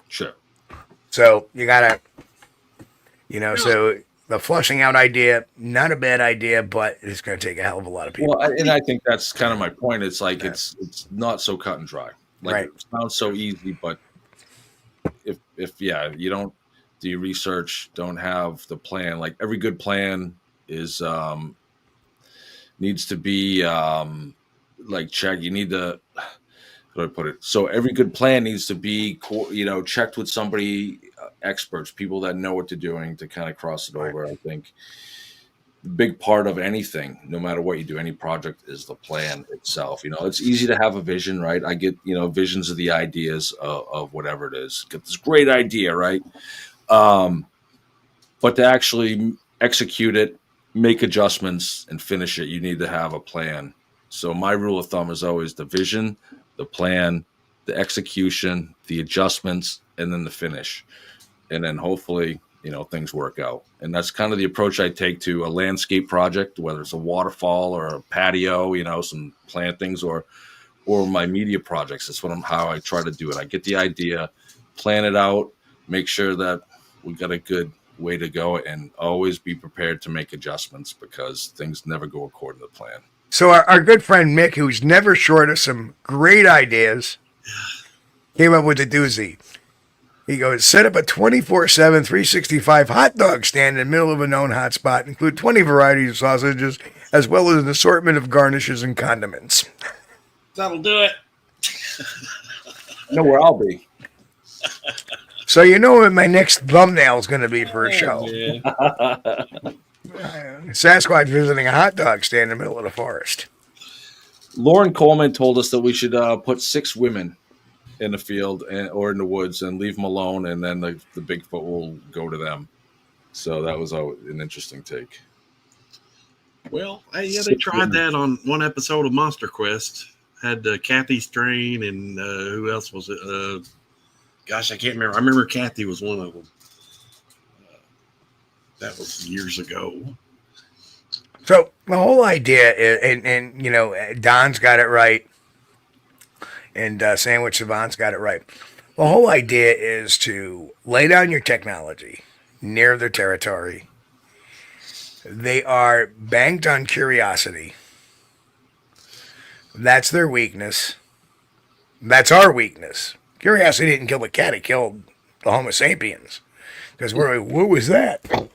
Sure. So you got to... so the flushing out idea, not a bad idea, but it's going to take a hell of a lot of people. Well, and I think that's kind of my point. It's like it's not so cut and dry. Like, right. It sounds so easy, but if you don't do your research, don't have the plan. Like every good plan is needs to be checked. You need to. How do I put it? So every good plan needs to be checked with somebody. Experts, people that know what they're doing, to kind of cross it over. I think the big part of anything, no matter what you do, any project, is the plan itself. It's easy to have a vision, right? I get, visions of the ideas of whatever it is. Get this great idea, right? But to actually execute it, make adjustments, and finish it, you need to have a plan. So my rule of thumb is always the vision, the plan, the execution, the adjustments, and then the finish. And then hopefully, things work out. And that's kind of the approach I take to a landscape project, whether it's a waterfall or a patio, some plantings, or my media projects. That's how I try to do it. I get the idea, plan it out, make sure that we got a good way to go, and always be prepared to make adjustments, because things never go according to plan. So our good friend Mick, who's never short of some great ideas, came up with a doozy. He goes, set up a 24/7, 365 hot dog stand in the middle of a known hot spot. Include 20 varieties of sausages, as well as an assortment of garnishes and condiments. That'll do it. I know where I'll be. So what my next thumbnail is going to be for a show. Yeah. Sasquatch visiting a hot dog stand in the middle of the forest. Lauren Coleman told us that we should put 6 women in the field or in the woods and leave them alone, and then the Bigfoot will go to them. So that was an interesting take. Well, they tried that on one episode of Monster Quest. Had Kathy Strain and who else was it? Gosh, I can't remember. I remember Kathy was one of them. That was years ago. So the whole idea is, and you know, Don's got it right, and Sandwich Savant's got it right. The whole idea is to lay down your technology near their territory. They are banked on curiosity. That's their weakness. That's our weakness. Curiosity didn't kill the cat; it killed the Homo sapiens. Because we're like, what was that?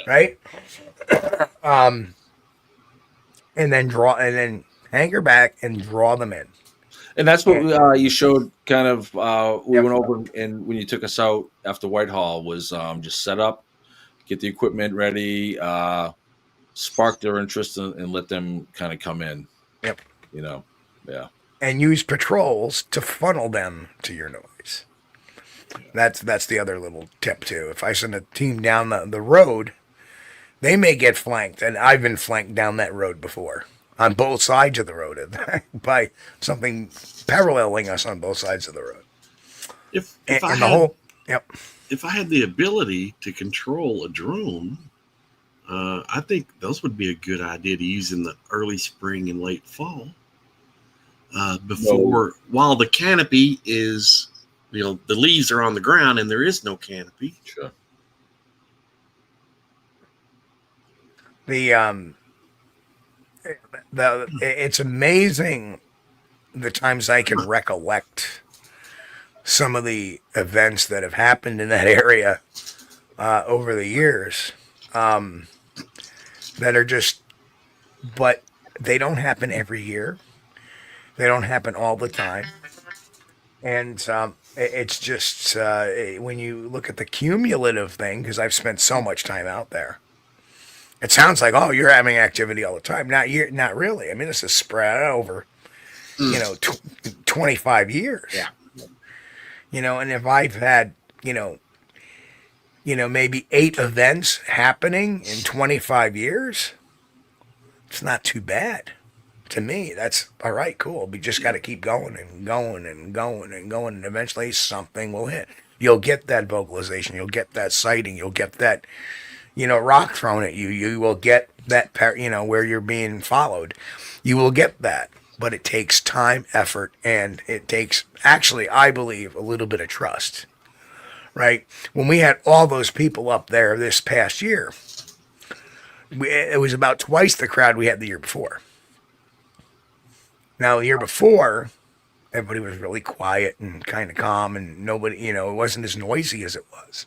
Right? And then anchor back and draw them in. And that's what you showed kind of, we went over, and when you took us out after Whitehall was just set up, get the equipment ready, spark their interest, and let them kind of come in. Yep. You know, yeah. And use patrols to funnel them to your noise. That's the other little tip too. If I send a team down the road, they may get flanked, and I've been flanked down that road before, on both sides of the road, by something paralleling us on both sides of the road. If I had the ability to control a drone, I think those would be a good idea to use in the early spring and late fall. While the canopy is, you know, the leaves are on the ground and there is no canopy. Sure. It's amazing the times I can recollect some of the events that have happened in that area over the years that are just, but they don't happen every year. They don't happen all the time. And it's just, when you look at the cumulative thing, because I've spent so much time out there, it sounds like, oh, you're having activity all the time. Not really. I mean, this is spread over, 25 years. Yeah. And if I've had, maybe 8 events happening in 25 years, it's not too bad. To me, that's all right, cool. We just got to keep going and going and going and going, and eventually something will hit. You'll get that vocalization. You'll get that sighting. You'll get that, rock thrown at you. You will get that, where you're being followed. You will get that. But it takes time, effort, and it takes, actually, I believe, a little bit of trust, right? When we had all those people up there this past year, it was about twice the crowd we had the year before. Now, the year before, everybody was really quiet and kind of calm, and nobody, it wasn't as noisy as it was.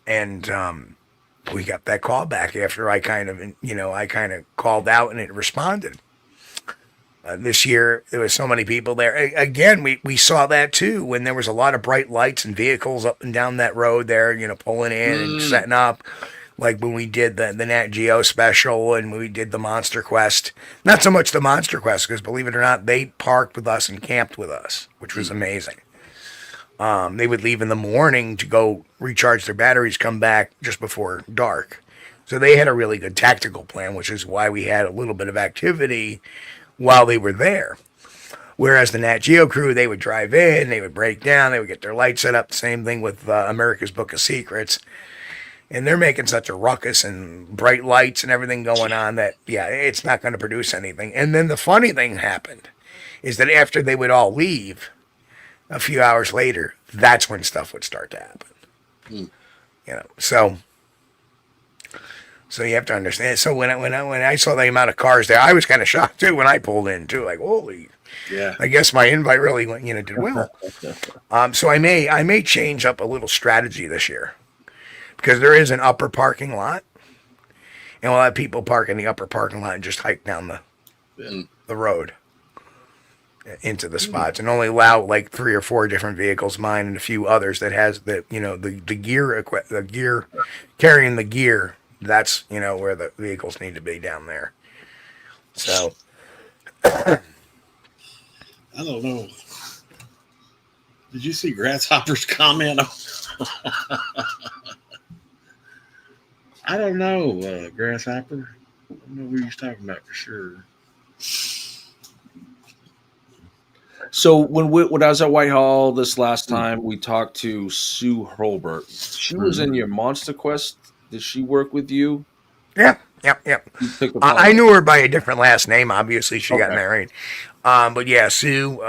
And we got that call back after I kind of called out and it responded. This year, there was so many people there. Again, we saw that too when there was a lot of bright lights and vehicles up and down that road there, pulling in and setting up. Like when we did the NatGeo special and we did the Monster Quest. Not so much the Monster Quest, because believe it or not, they parked with us and camped with us, which was amazing. They would leave in the morning to go recharge their batteries, come back just before dark. So they had a really good tactical plan, which is why we had a little bit of activity while they were there. Whereas the NatGeo crew, they would drive in, they would break down, they would get their lights set up. The same thing with America's Book of Secrets. And they're making such a ruckus and bright lights and everything going on that, it's not going to produce anything. And then the funny thing happened is that after they would all leave, a few hours later, that's when stuff would start to happen. So you have to understand. So when I saw the amount of cars there, I was kind of shocked too when I pulled in too. Like, holy, I guess my invite really went, did well. So I may change up a little strategy this year. Because there is an upper parking lot, and we'll have people park in the upper parking lot and just hike down the road into the spots, and only allow like 3 or 4 different vehicles, mine and a few others that has the gear carrying the gear. That's where the vehicles need to be down there. So I don't know. Did you see Grasshopper's comment? I don't know, Grasshopper. I don't know what he was talking about for sure. So when I was at Whitehall this last time, we talked to Sue Hurlbert. She was in your Monster Quest. Did she work with you? Yeah, Yep. You took the I polygraph. knew her by a different last name. Obviously, she got Okay. married. But yeah, Sue.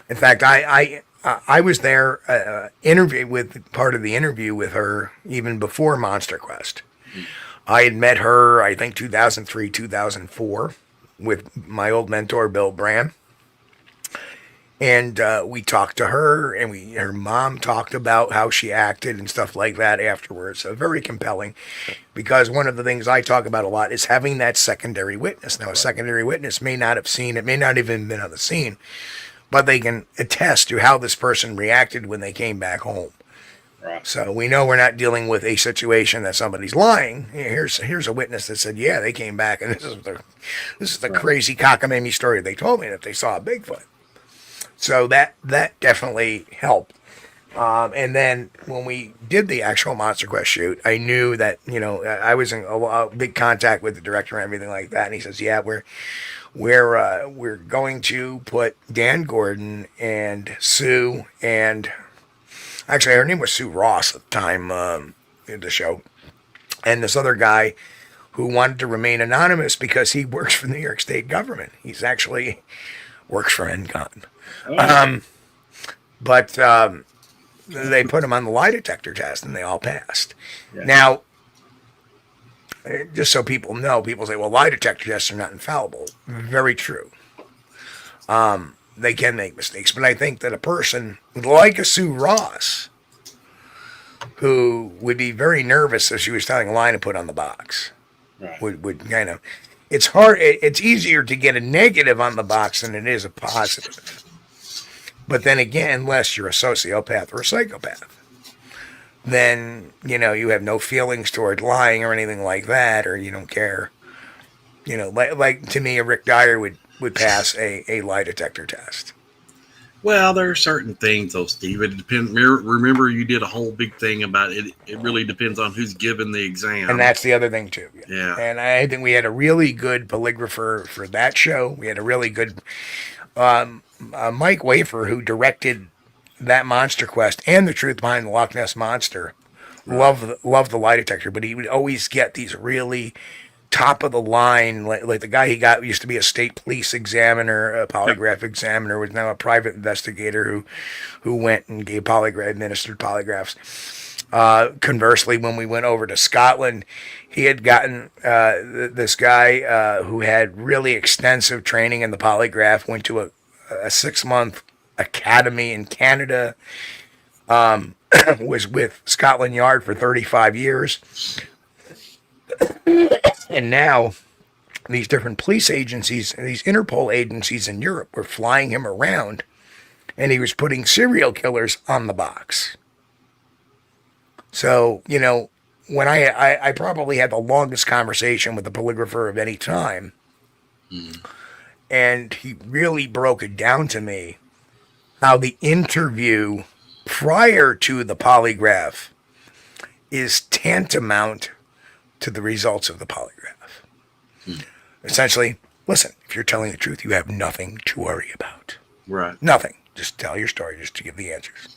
In fact, I was there interview with part of the interview with her even before Monster Quest. I had met her, I think, 2003, 2004, with my old mentor Bill Bram. And we talked to her, and her mom talked about how she acted and stuff like that afterwards. So very compelling, because one of the things I talk about a lot is having that secondary witness. Now, a secondary witness may not have seen it, may not even been on the scene, but they can attest to how this person reacted when they came back home. Right. So we know we're not dealing with a situation that somebody's lying. Here's a witness that said, yeah, they came back, and this is the crazy cockamamie story they told me that they saw a Bigfoot. So that definitely helped. And then when we did the actual Monster Quest shoot, I knew that, I was in a big contact with the director and everything like that. And he says, yeah, we're going to put Dan Gordon and Sue, and actually her name was Sue Ross at the time in the show, and this other guy who wanted to remain anonymous because he works for the New York State government. He's actually works for NCON. But they put him on the lie detector test, and they all passed. Yeah. Now, just so people know, people say, well, lie detector tests are not infallible. Very true. They can make mistakes, but I think that a person like a Sue Ross, who would be very nervous if she was telling a lie to put on the box, right, would kind of, it's hard, it's easier to get a negative on the box than it is a positive. But then again, unless you're a sociopath or a psychopath, then, you have no feelings toward lying or anything like that, or you don't care. Like to me, a Rick Dyer would pass a lie detector test. Well, there are certain things, though, Steve. It depends. Remember, you did a whole big thing about it. It really depends on who's given the exam. And that's the other thing, too. Yeah. And I think we had a really good polygrapher for that show. We had a really good Mike Wafer, who directed that Monster Quest and The Truth Behind the Loch Ness Monster. Right. Loved the lie detector, but he would always get these really top of the line, like the guy he got used to be a state police examiner, a polygraph examiner, was now a private investigator who went and administered polygraphs. Conversely, when we went over to Scotland, he had gotten this guy who had really extensive training in the polygraph, went to a 6-month academy in Canada, was with Scotland Yard for 35 years. And now these different police agencies, these Interpol agencies in Europe were flying him around, and he was putting serial killers on the box. So, when I probably had the longest conversation with a polygrapher of any time, and he really broke it down to me how the interview prior to the polygraph is tantamount to the results of the polygraph. Essentially, listen, if you're telling the truth, you have nothing to worry about. Right. Nothing. Just tell your story, just to give the answers.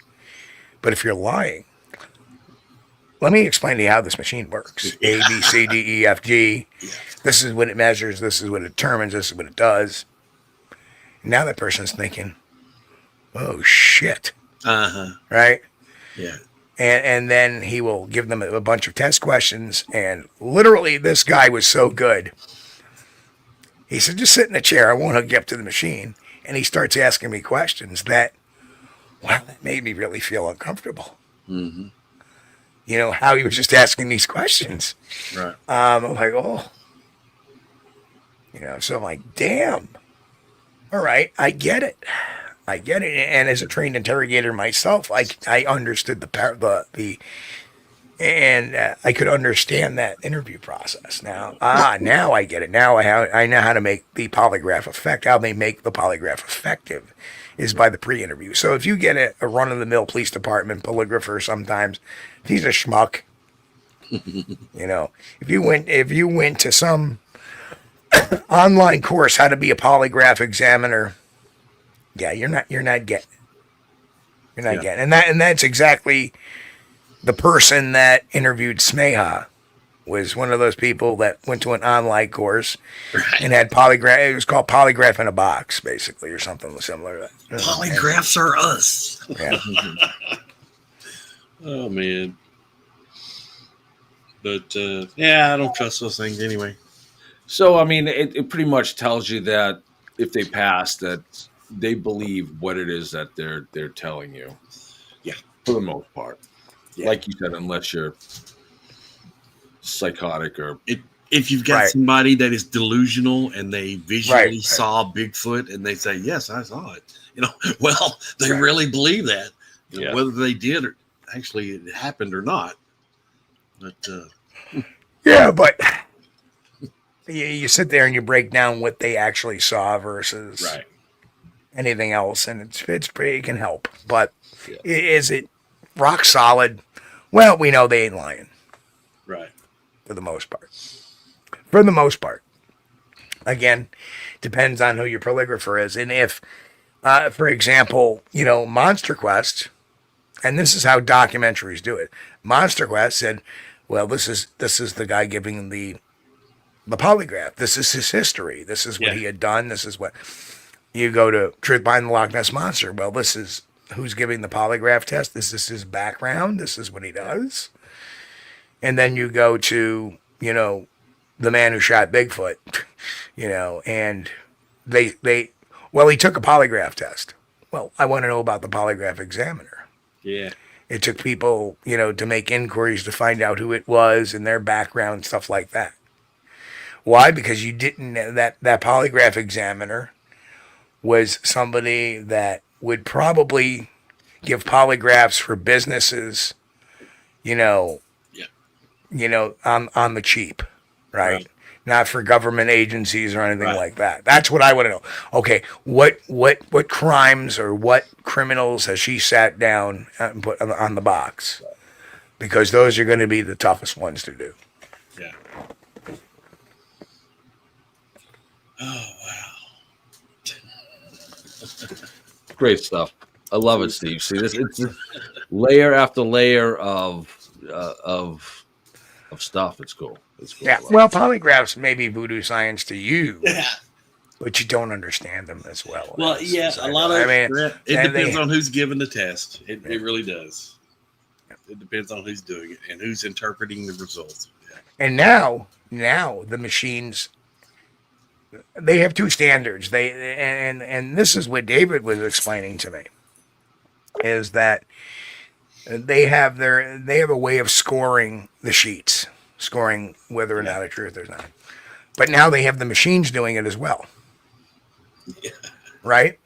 But if you're lying, let me explain to you how this machine works. A, B, C, D, E, F, G. Yeah. This is what it measures. This is what it determines. This is what it does. Now that person's thinking, oh, shit. Right? Yeah. And then he will give them a bunch of test questions. And literally, this guy was so good. He said, just sit in a chair. I won't hook you up to the machine. And he starts asking me questions that made me really feel uncomfortable. Mm-hmm. How he was just asking these questions. Right. I'm like, oh. So I'm like, damn. All right, I get it. And as a trained interrogator myself, I understood and I could understand that interview process. Now I get it. Now I know how to make the polygraph effect. How they make the polygraph effective is by the pre-interview. So if you get a run-of-the-mill police department polygrapher, sometimes he's a schmuck. If you went to some online course how to be a polygraph examiner, yeah, you're not getting it. You're not getting it. And that's exactly the person that interviewed Smeha was one of those people that went to an online course and had polygraph. It was called Polygraph in a Box, basically, or something similar to that. Polygraphs are us. Yeah. Oh man. But yeah, I don't trust those things anyway. So I mean, it pretty much tells you that if they pass, that they believe what it is that they're telling you. Yeah, for the most part. Yeah. Like you said, unless you're psychotic or if you've got somebody that is delusional and they visually saw Bigfoot and they say, "Yes, I saw it," well, they really believe that, whether they did or actually it happened or not. But yeah, but you sit there and you break down what they actually saw versus anything else, and it's pretty. It can help, but is it rock solid? Well, we know they ain't lying, right? For the most part. For the most part. Again, depends on who your polygrapher is, and if, for example, Monster Quest, and this is how documentaries do it. Monster Quest said, "Well, this is the guy giving the polygraph. This is his history. This is what he had done. This is what." You go to Truth Behind the Loch Ness Monster. Well, this is who's giving the polygraph test. This is his background. This is what he does. And then you go to, the man who shot Bigfoot, and he took a polygraph test. Well, I want to know about the polygraph examiner. Yeah. It took people, to make inquiries to find out who it was and their background, stuff like that. Why? Because you didn't, that polygraph examiner was somebody that would probably give polygraphs for businesses, on the cheap, right? Not for government agencies or anything like that. That's what I want to know. Okay, what crimes or what criminals has she sat down and put on the box? Because those are going to be the toughest ones to do. Yeah. Oh wow. Great stuff. I love it, Steve. See this? It's layer after layer of stuff. It's cool. Yeah. Well, polygraphs may be voodoo science to you, but you don't understand them as well. Well, a lot of it depends on who's giving the test. It really does. It depends on who's doing it and who's interpreting the results. Yeah. And now the machines. They have two standards. And this is what David was explaining to me, is that they have a way of scoring the sheets, scoring whether or not a truth or not. But now they have the machines doing it as well. Yeah. Right?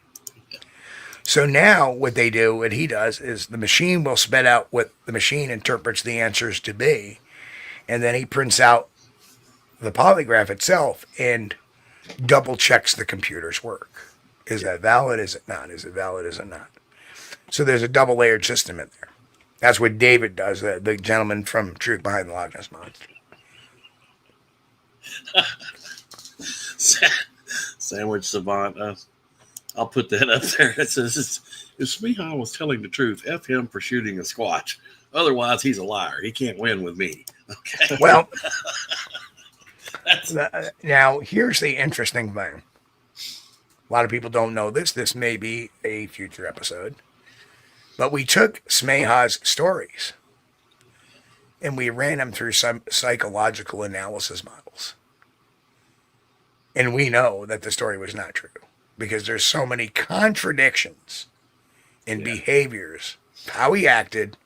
So now what he does is the machine will spit out what the machine interprets the answers to be, and then he prints out the polygraph itself and double checks the computer's work. Is that valid? Is it not? Is it valid? Is it not? So there's a double layered system in there. That's what David does, the gentleman from Truth Behind the Loch Ness Monster. Sandwich savant. I'll put that up there. It says, if Smeha was telling the truth, F him for shooting a Squatch. Otherwise, he's a liar. He can't win with me. Okay. Well, now, here's the interesting thing. A lot of people don't know this. This may be a future episode. But we took Smeha's stories and we ran them through some psychological analysis models. And we know that the story was not true because there's so many contradictions in behaviors, how he acted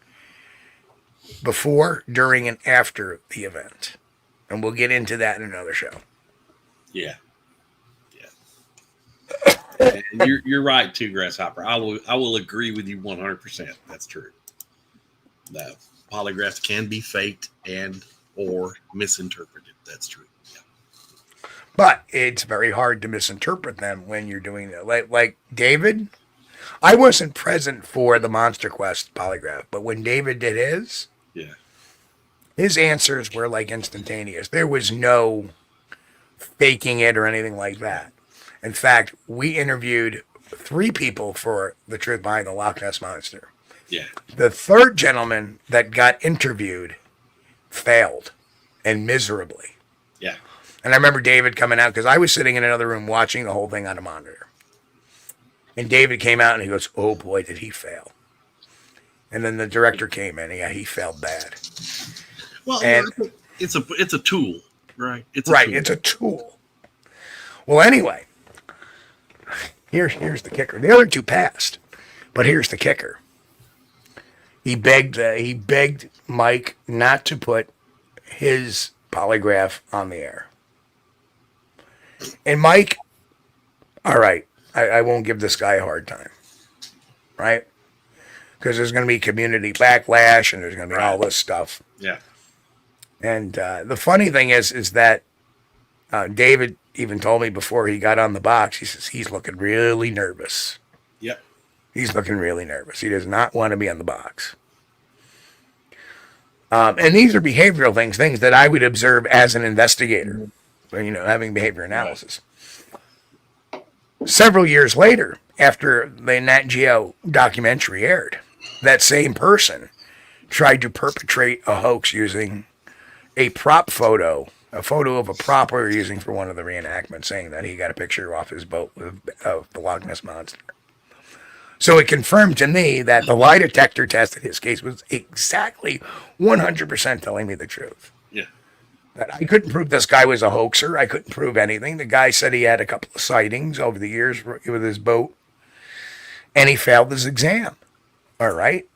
before, during, and after the event. And we'll get into that in another show. Yeah. And you're right too, Grasshopper. I will agree with you 100%. That's true. The polygraphs can be faked and or misinterpreted. That's true. Yeah. But it's very hard to misinterpret them when you're doing that. Like David, I wasn't present for the Monster Quest polygraph, but when David did his answers were like instantaneous. There was no faking it or anything like that. In fact, we interviewed 3 people for the Truth Behind the Loch Ness Monster. Yeah. The third gentleman that got interviewed failed and miserably. Yeah. And I remember David coming out because I was sitting in another room watching the whole thing on a monitor. And David came out and he goes, "Oh boy, did he fail." And then the director came in. Yeah, he failed bad. Well, and, it's a tool, right? It's a tool. Well, anyway, here's the kicker. The other two passed, but here's the kicker. He begged Mike not to put his polygraph on the air. And Mike, all right, I won't give this guy a hard time, right? Because there's going to be community backlash and there's going to be all this stuff. Yeah. And the funny thing is that David even told me before he got on the box, he says he's looking really nervous. Yep. He's looking really nervous. He does not want to be on the box. And these are behavioral things that I would observe as an investigator, having behavior analysis. Several years later, after the NatGeo documentary aired, that same person tried to perpetrate a hoax using a prop photo, a photo of a prop we were using for one of the reenactments, saying that he got a picture off his boat of the Loch Ness Monster. So it confirmed to me that the lie detector test in his case was exactly 100% telling me the truth. Yeah. That I couldn't prove this guy was a hoaxer. I couldn't prove anything. The guy said he had a couple of sightings over the years with his boat, and he failed his exam. All right.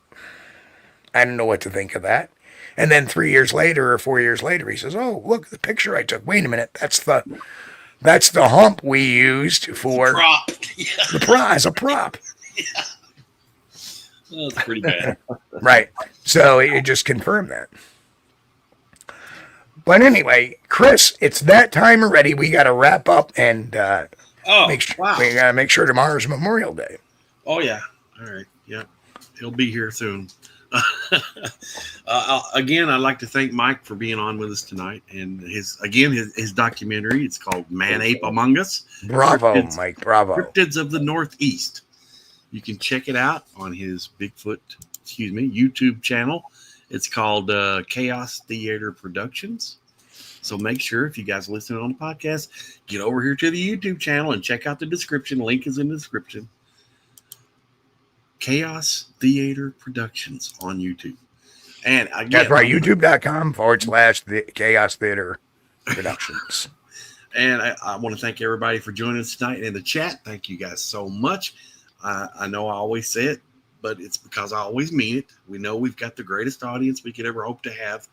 I didn't know what to think of that. And then 3 years later or 4 years later, he says, "Oh, look, the picture I took. Wait a minute. That's the hump we used for prop. Yeah. As a prop." Yeah. Well, that's pretty bad. Right. So it just confirmed that. But anyway, Chris, it's that time already. We got to wrap up and we got to make sure tomorrow's Memorial Day. Oh, yeah. All right. Yeah. He'll be here soon. Again, I'd like to thank Mike for being on with us tonight. And his documentary, it's called Man Ape Among Us. Bravo, Mike. Bravo. Cryptids of the Northeast. You can check it out on his YouTube channel. It's called Chaos Theater Productions. So make sure, if you guys listen on the podcast, get over here to the YouTube channel and check out the description. Link is in the description. Chaos Theater Productions on YouTube. And again, that's right, youtube.com/Chaos Theater Productions. And I want to thank everybody for joining us tonight in the chat. Thank you guys so much. I know I always say it, but it's because I always mean it. We know we've got the greatest audience we could ever hope to have,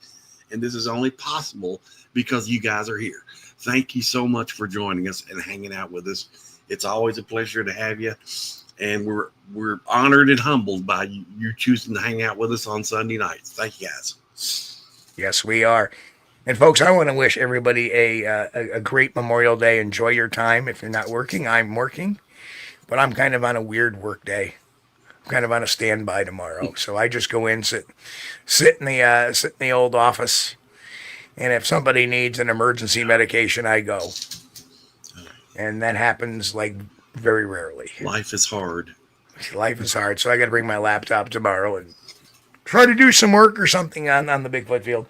and this is only possible because you guys are here. Thank you so much for joining us and hanging out with us. It's always a pleasure to have you, and we're honored and humbled by you choosing to hang out with us on Sunday nights. Thank you, guys. Yes, we are. And folks, I want to wish everybody a great Memorial Day. Enjoy your time. If you're not working, I'm working. But I'm kind of on a weird work day. I'm kind of on a standby tomorrow. So I just go in, sit in the old office. And if somebody needs an emergency medication, I go. And that happens like very rarely. Life is hard. Life is hard. So I got to bring my laptop tomorrow and try to do some work or something on the Bigfoot field.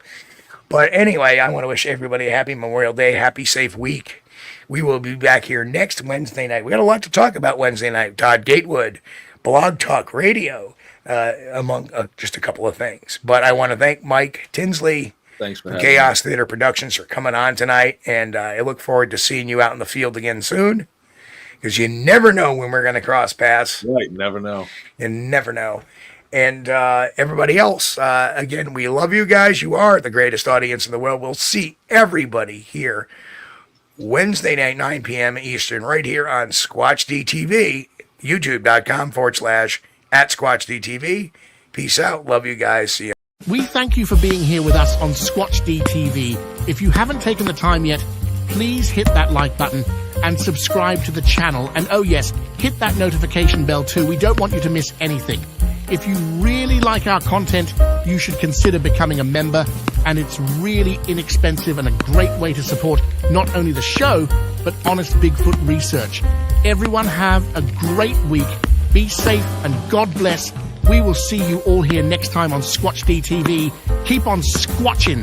But anyway, I want to wish everybody a happy Memorial Day, happy, safe week. We will be back here next Wednesday night. We got a lot to talk about Wednesday night. Todd Gatewood, Blog Talk Radio, among just a couple of things. But I want to thank Mike Tinsley Thanks for from Chaos Theater Productions for coming on tonight. And I look forward to seeing you out in the field again soon. Because you never know when we're going to cross paths. Right, never know. You never know. And everybody else, again, we love you guys. You are the greatest audience in the world. We'll see everybody here Wednesday night, 9 p.m. Eastern, right here on Squatch-D TV, youtube.com/@SquatchDTV. Peace out. Love you guys. See you. We thank you for being here with us on Squatch-D TV. If you haven't taken the time yet, please hit that like button and subscribe to the channel. And oh yes, hit that notification bell too. We don't want you to miss anything. If you really like our content, you should consider becoming a member, and it's really inexpensive and a great way to support not only the show, but honest Bigfoot research. Everyone have a great week. Be safe and God bless. We will see you all here next time on Squatch-D TV. Keep on squatching.